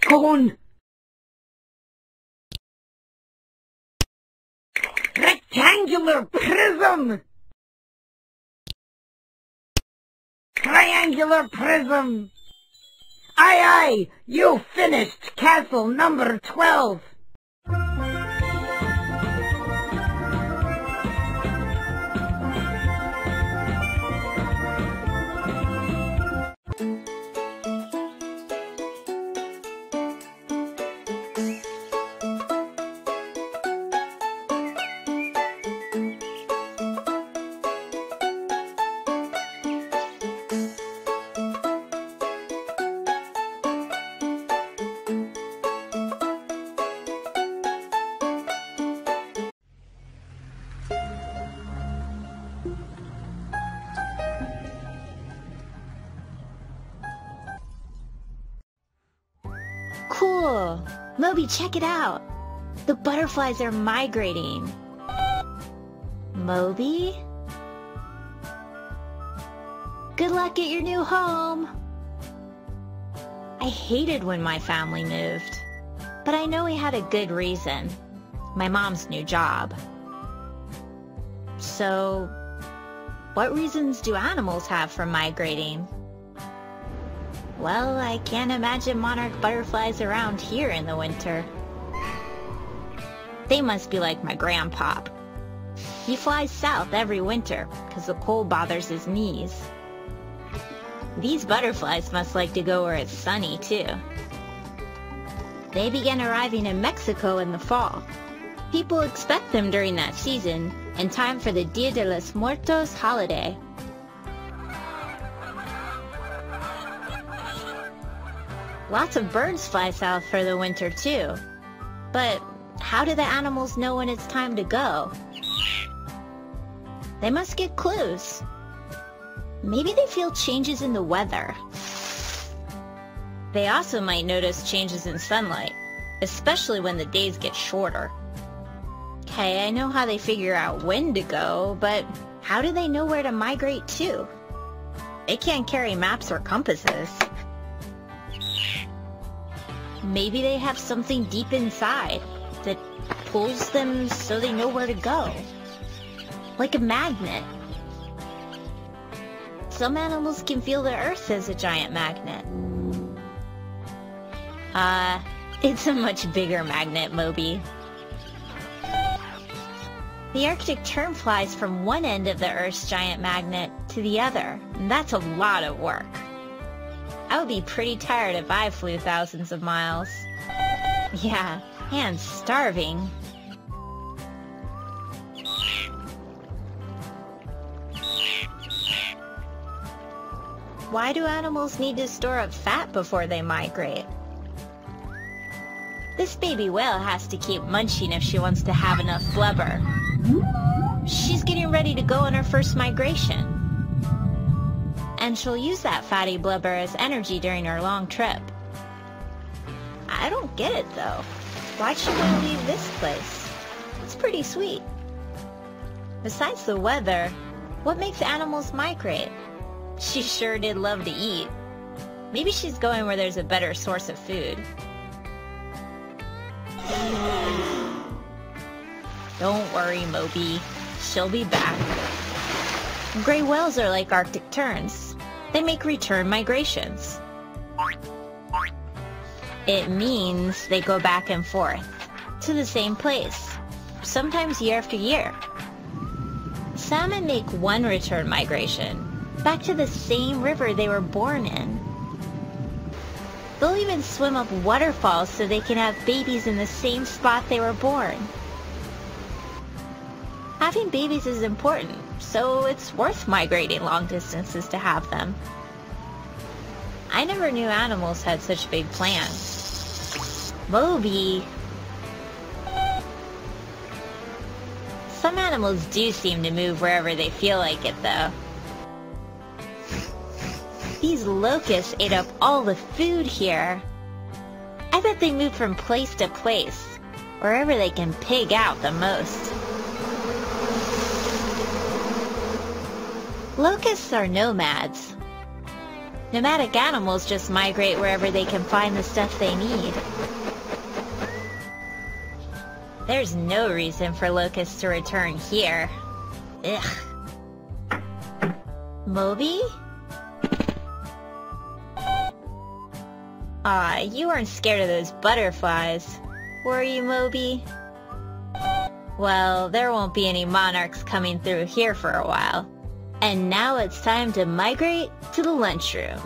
cone. Rectangular prism. Triangular prism. Aye, aye, you finished castle number 12. Cool! Moby, check it out! The butterflies are migrating. Moby? Good luck at your new home! I hated when my family moved, but I know we had a good reason. My mom's new job. So, what reasons do animals have for migrating? Well, I can't imagine monarch butterflies around here in the winter. They must be like my grandpa. He flies south every winter because the cold bothers his knees. These butterflies must like to go where it's sunny, too. They begin arriving in Mexico in the fall. People expect them during that season, in time for the Dia de los Muertos holiday. Lots of birds fly south for the winter, too. But how do the animals know when it's time to go? They must get clues. Maybe they feel changes in the weather. They also might notice changes in sunlight, especially when the days get shorter. Okay, I know how they figure out when to go, but how do they know where to migrate to? They can't carry maps or compasses. Maybe they have something deep inside that pulls them so they know where to go. Like a magnet. Some animals can feel the earth as a giant magnet. It's a much bigger magnet, Moby. The Arctic tern flies from one end of the Earth's giant magnet to the other, and that's a lot of work. I would be pretty tired if I flew thousands of miles. Yeah, and starving. Why do animals need to store up fat before they migrate? This baby whale has to keep munching if she wants to have enough blubber. She's getting ready to go on her first migration. And she'll use that fatty blubber as energy during her long trip. I don't get it, though. Why'd she want to leave this place? It's pretty sweet. Besides the weather, what makes animals migrate? She sure did love to eat. Maybe she's going where there's a better source of food. Don't worry, Moby. She'll be back. Gray whales are like Arctic terns. They make return migrations. It means they go back and forth to the same place, sometimes year after year. Salmon make one return migration, back to the same river they were born in. They'll even swim up waterfalls so they can have babies in the same spot they were born. Having babies is important, so it's worth migrating long distances to have them. I never knew animals had such big plans. Moby! Some animals do seem to move wherever they feel like it, though. These locusts ate up all the food here. I bet they move from place to place, wherever they can pig out the most. Locusts are nomads. Nomadic animals just migrate wherever they can find the stuff they need. There's no reason for locusts to return here. Ugh. Moby? Aw, you weren't scared of those butterflies, were you, Moby? Well, there won't be any monarchs coming through here for a while. And now it's time to migrate to the lunchroom.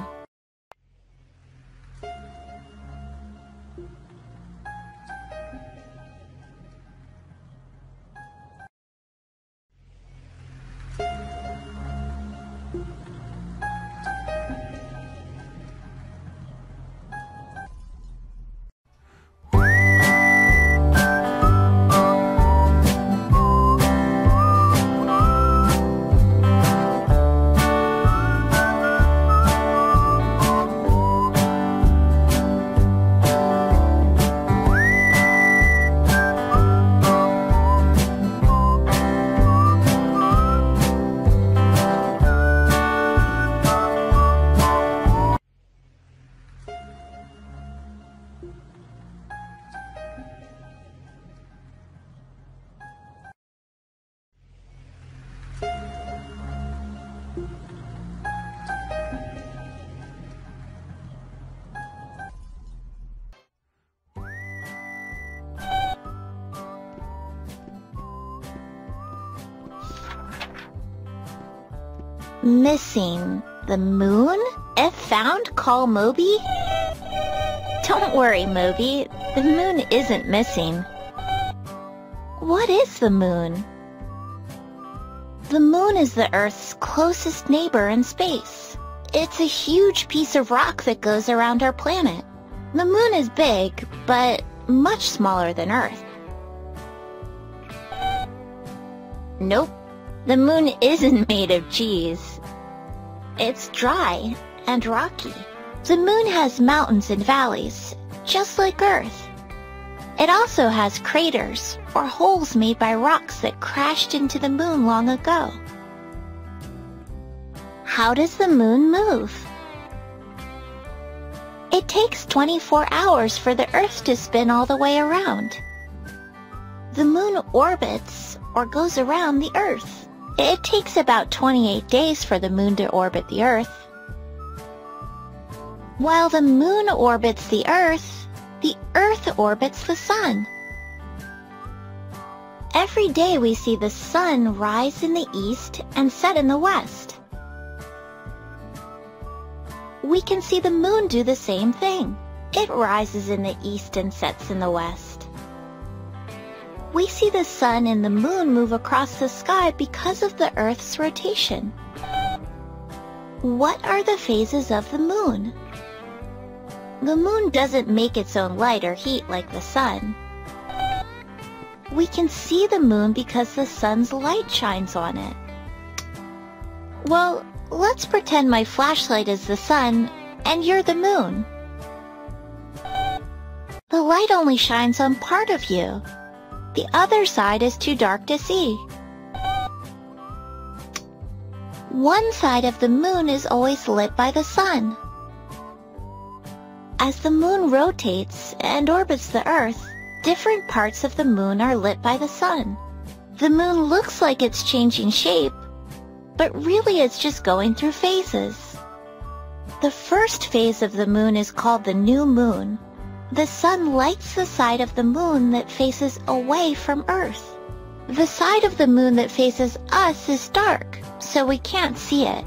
Missing the moon? If found, call Moby? Don't worry, Moby. The moon isn't missing. What is the moon? The moon is the Earth's closest neighbor in space. It's a huge piece of rock that goes around our planet. The moon is big, but much smaller than Earth. Nope. The moon isn't made of cheese. It's dry and rocky. The moon has mountains and valleys, just like Earth. It also has craters, or holes made by rocks that crashed into the moon long ago. How does the moon move? It takes 24 hours for the Earth to spin all the way around. The moon orbits, or goes around the Earth. It takes about 28 days for the moon to orbit the Earth. While the moon orbits the Earth orbits the sun. Every day we see the sun rise in the east and set in the west. We can see the moon do the same thing. It rises in the east and sets in the west. We see the sun and the moon move across the sky because of the Earth's rotation. What are the phases of the moon? The moon doesn't make its own light or heat like the sun. We can see the moon because the sun's light shines on it. Well, let's pretend my flashlight is the sun and you're the moon. The light only shines on part of you. The other side is too dark to see. One side of the moon is always lit by the sun. As the moon rotates and orbits the Earth, different parts of the moon are lit by the sun. The moon looks like it's changing shape, but really it's just going through phases. The first phase of the moon is called the new moon. The sun lights the side of the moon that faces away from Earth. The side of the moon that faces us is dark, so we can't see it.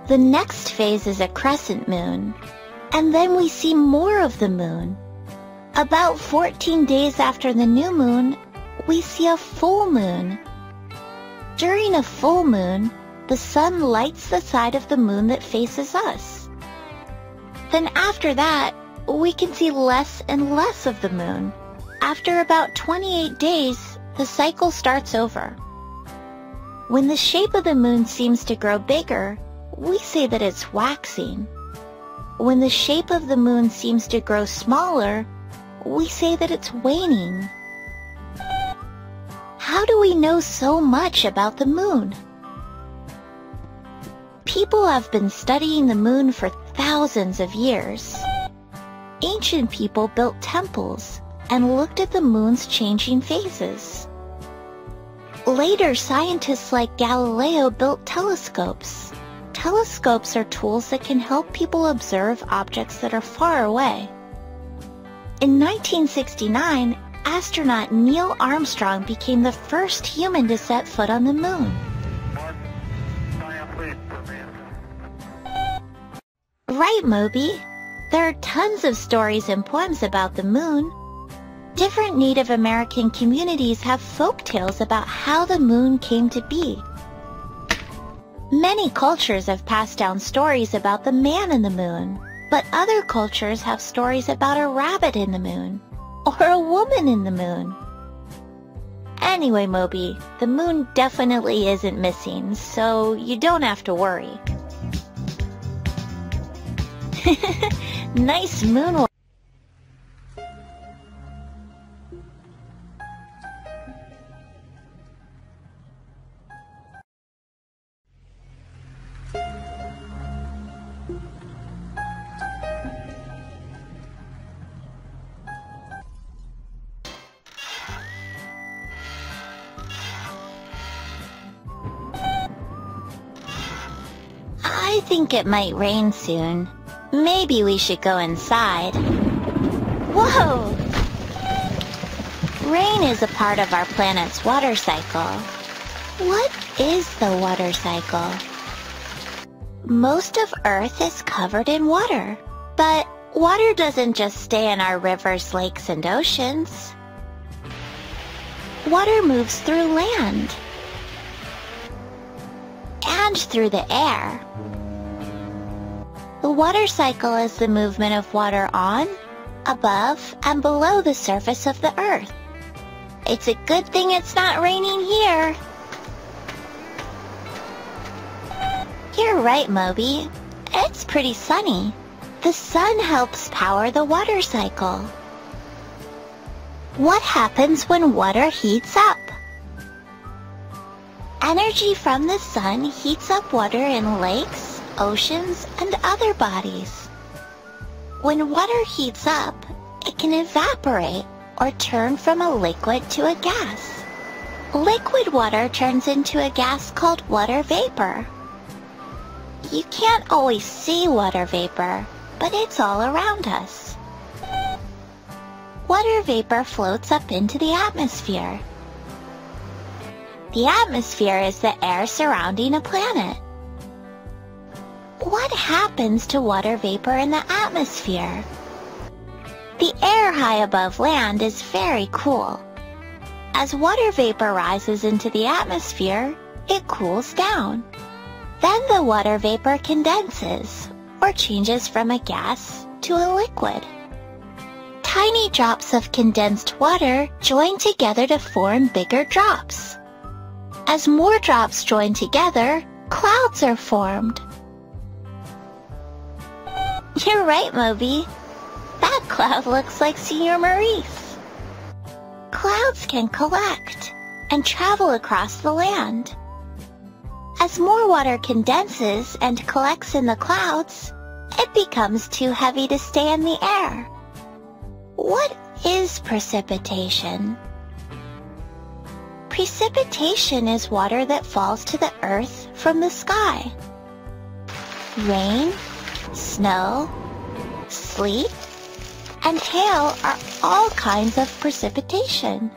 The next phase is a crescent moon, and then we see more of the moon. About 14 days after the new moon, we see a full moon. During a full moon, the sun lights the side of the moon that faces us. Then after that, we can see less and less of the moon. After about 28 days, the cycle starts over. When the shape of the moon seems to grow bigger, we say that it's waxing. When the shape of the moon seems to grow smaller, we say that it's waning. How do we know so much about the moon? People have been studying the moon for thousands of years. Ancient people built temples and looked at the moon's changing phases. Later, scientists like Galileo built telescopes. Telescopes are tools that can help people observe objects that are far away. In 1969, astronaut Neil Armstrong became the first human to set foot on the moon. Right, Moby. There are tons of stories and poems about the moon. Different Native American communities have folk tales about how the moon came to be. Many cultures have passed down stories about the man in the moon, but other cultures have stories about a rabbit in the moon, or a woman in the moon. Anyway, Moby, the moon definitely isn't missing, so you don't have to worry. Nice moon. I think it might rain soon. Maybe we should go inside. Whoa! Rain is a part of our planet's water cycle. What is the water cycle? Most of Earth is covered in water, but water doesn't just stay in our rivers, lakes, and oceans. Water moves through land and through the air. The water cycle is the movement of water on, above, and below the surface of the Earth. It's a good thing it's not raining here. You're right, Moby. It's pretty sunny. The sun helps power the water cycle. What happens when water heats up? Energy from the sun heats up water in lakes, oceans, and other bodies. When water heats up, it can evaporate or turn from a liquid to a gas. Liquid water turns into a gas called water vapor. You can't always see water vapor, but it's all around us. Water vapor floats up into the atmosphere. The atmosphere is the air surrounding a planet. What happens to water vapor in the atmosphere? The air high above land is very cool. As water vapor rises into the atmosphere, it cools down. Then the water vapor condenses, or changes from a gas to a liquid. Tiny drops of condensed water join together to form bigger drops. As more drops join together, clouds are formed. You're right, Moby. That cloud looks like Senor Maurice. Clouds can collect and travel across the land. As more water condenses and collects in the clouds, it becomes too heavy to stay in the air. What is precipitation? Precipitation is water that falls to the earth from the sky. Rain, snow, sleet, and hail are all kinds of precipitation.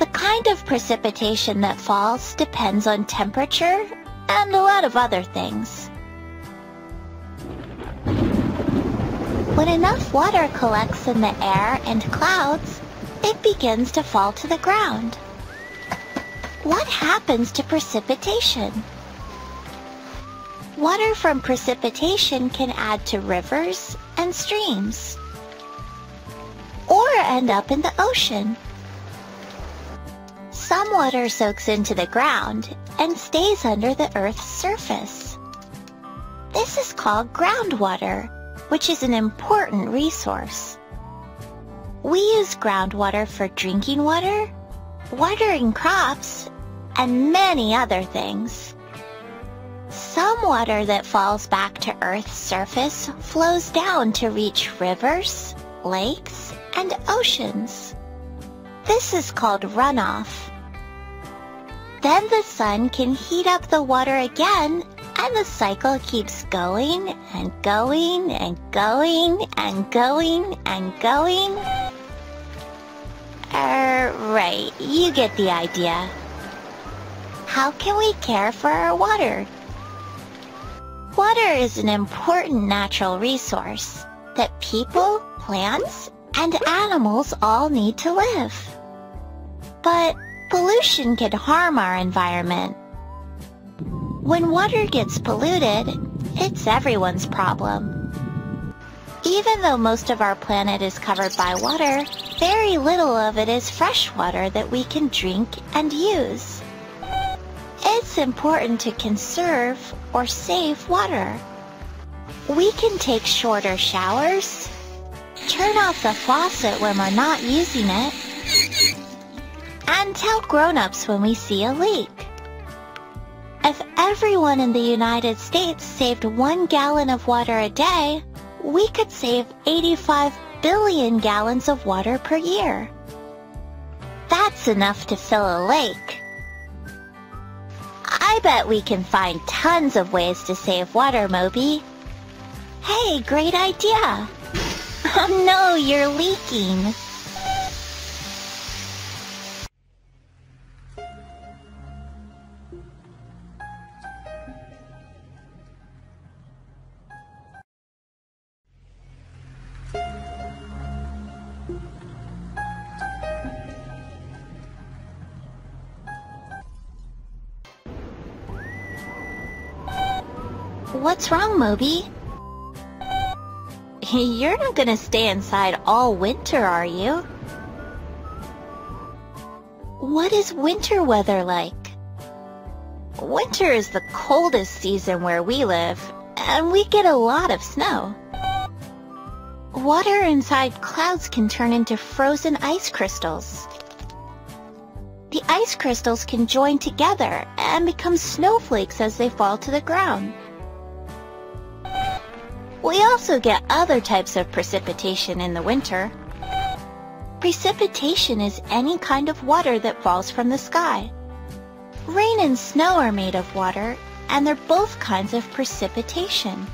The kind of precipitation that falls depends on temperature and a lot of other things. When enough water collects in the air and clouds, it begins to fall to the ground. What happens to precipitation? Water from precipitation can add to rivers and streams, or end up in the ocean. Some water soaks into the ground and stays under the Earth's surface. This is called groundwater, which is an important resource. We use groundwater for drinking water, watering crops, and many other things. Some water that falls back to Earth's surface flows down to reach rivers, lakes, and oceans. This is called runoff. Then the sun can heat up the water again, and the cycle keeps going and going and going and going and going. Right, you get the idea. How can we care for our water? Water is an important natural resource that people, plants, and animals all need to live. But pollution can harm our environment. When water gets polluted, it's everyone's problem. Even though most of our planet is covered by water, very little of it is fresh water that we can drink and use. It's important to conserve or save water. We can take shorter showers, turn off the faucet when we're not using it, and tell grown-ups when we see a leak. If everyone in the United States saved 1 gallon of water a day, we could save 85 billion gallons of water per year. That's enough to fill a lake. I bet we can find tons of ways to save water, Moby. Hey, great idea! Oh no, you're leaking! What's wrong, Moby? You're not gonna stay inside all winter, are you? What is winter weather like? Winter is the coldest season where we live, and we get a lot of snow. Water inside clouds can turn into frozen ice crystals. The ice crystals can join together and become snowflakes as they fall to the ground. We also get other types of precipitation in the winter. Precipitation is any kind of water that falls from the sky. Rain and snow are made of water, and they're both kinds of precipitation.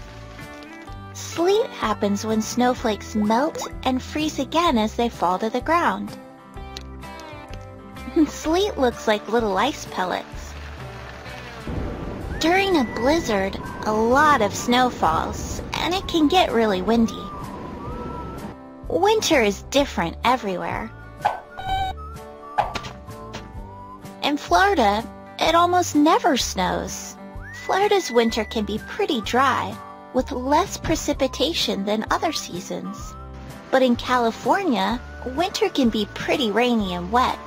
Sleet happens when snowflakes melt and freeze again as they fall to the ground. Sleet looks like little ice pellets. During a blizzard, a lot of snow falls, and it can get really windy. Winter is different everywhere. In Florida, it almost never snows. Florida's winter can be pretty dry, with less precipitation than other seasons. But in California, winter can be pretty rainy and wet.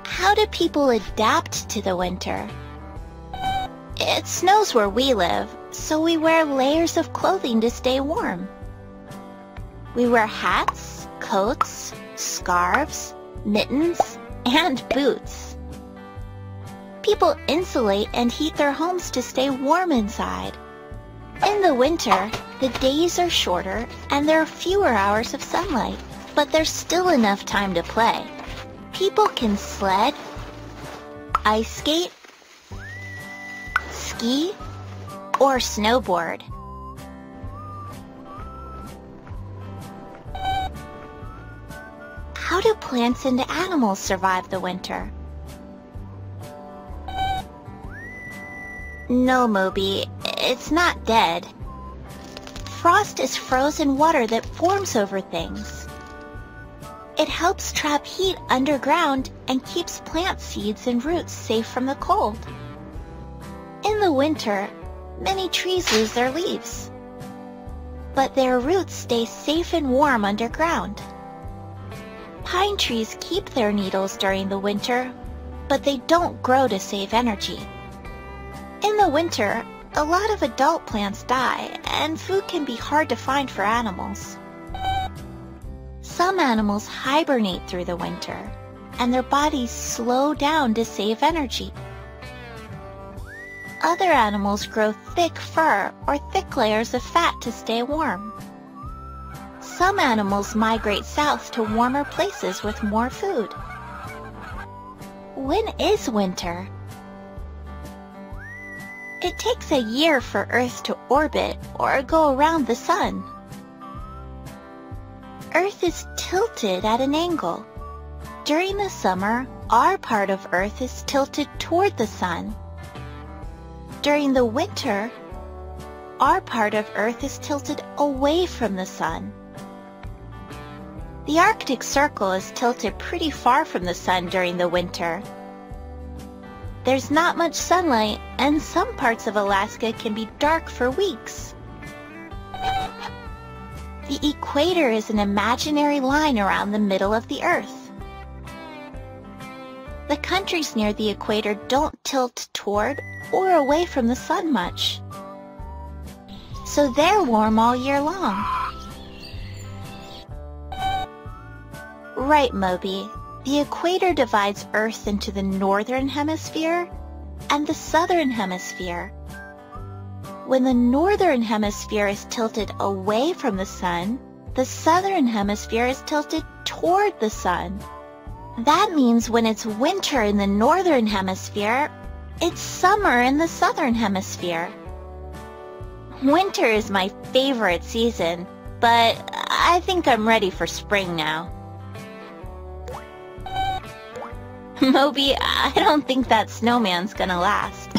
How do people adapt to the winter? It snows where we live, so we wear layers of clothing to stay warm. We wear hats, coats, scarves, mittens, and boots. People insulate and heat their homes to stay warm inside. In the winter, the days are shorter and there are fewer hours of sunlight, but there's still enough time to play. People can sled, ice skate, ski, or snowboard. How do plants and animals survive the winter? No, Moby, it's not dead. Frost is frozen water that forms over things. It helps trap heat underground and keeps plant seeds and roots safe from the cold. In the winter, many trees lose their leaves, but their roots stay safe and warm underground. Pine trees keep their needles during the winter, but they don't grow to save energy. In the winter, a lot of adult plants die, and food can be hard to find for animals. Some animals hibernate through the winter, and their bodies slow down to save energy. Other animals grow thick fur or thick layers of fat to stay warm. Some animals migrate south to warmer places with more food. When is winter? It takes a year for Earth to orbit or go around the sun. Earth is tilted at an angle. During the summer, our part of Earth is tilted toward the sun. During the winter, our part of Earth is tilted away from the sun. The Arctic Circle is tilted pretty far from the sun during the winter. There's not much sunlight, and some parts of Alaska can be dark for weeks. The equator is an imaginary line around the middle of the Earth. The countries near the equator don't tilt toward or away from the sun much, so they're warm all year long. Right, Moby. The equator divides Earth into the northern hemisphere and the southern hemisphere. When the northern hemisphere is tilted away from the sun, the southern hemisphere is tilted toward the sun. That means when it's winter in the northern hemisphere, it's summer in the southern hemisphere. Winter is my favorite season, but I think I'm ready for spring now. Moby, I don't think that snowman's gonna last.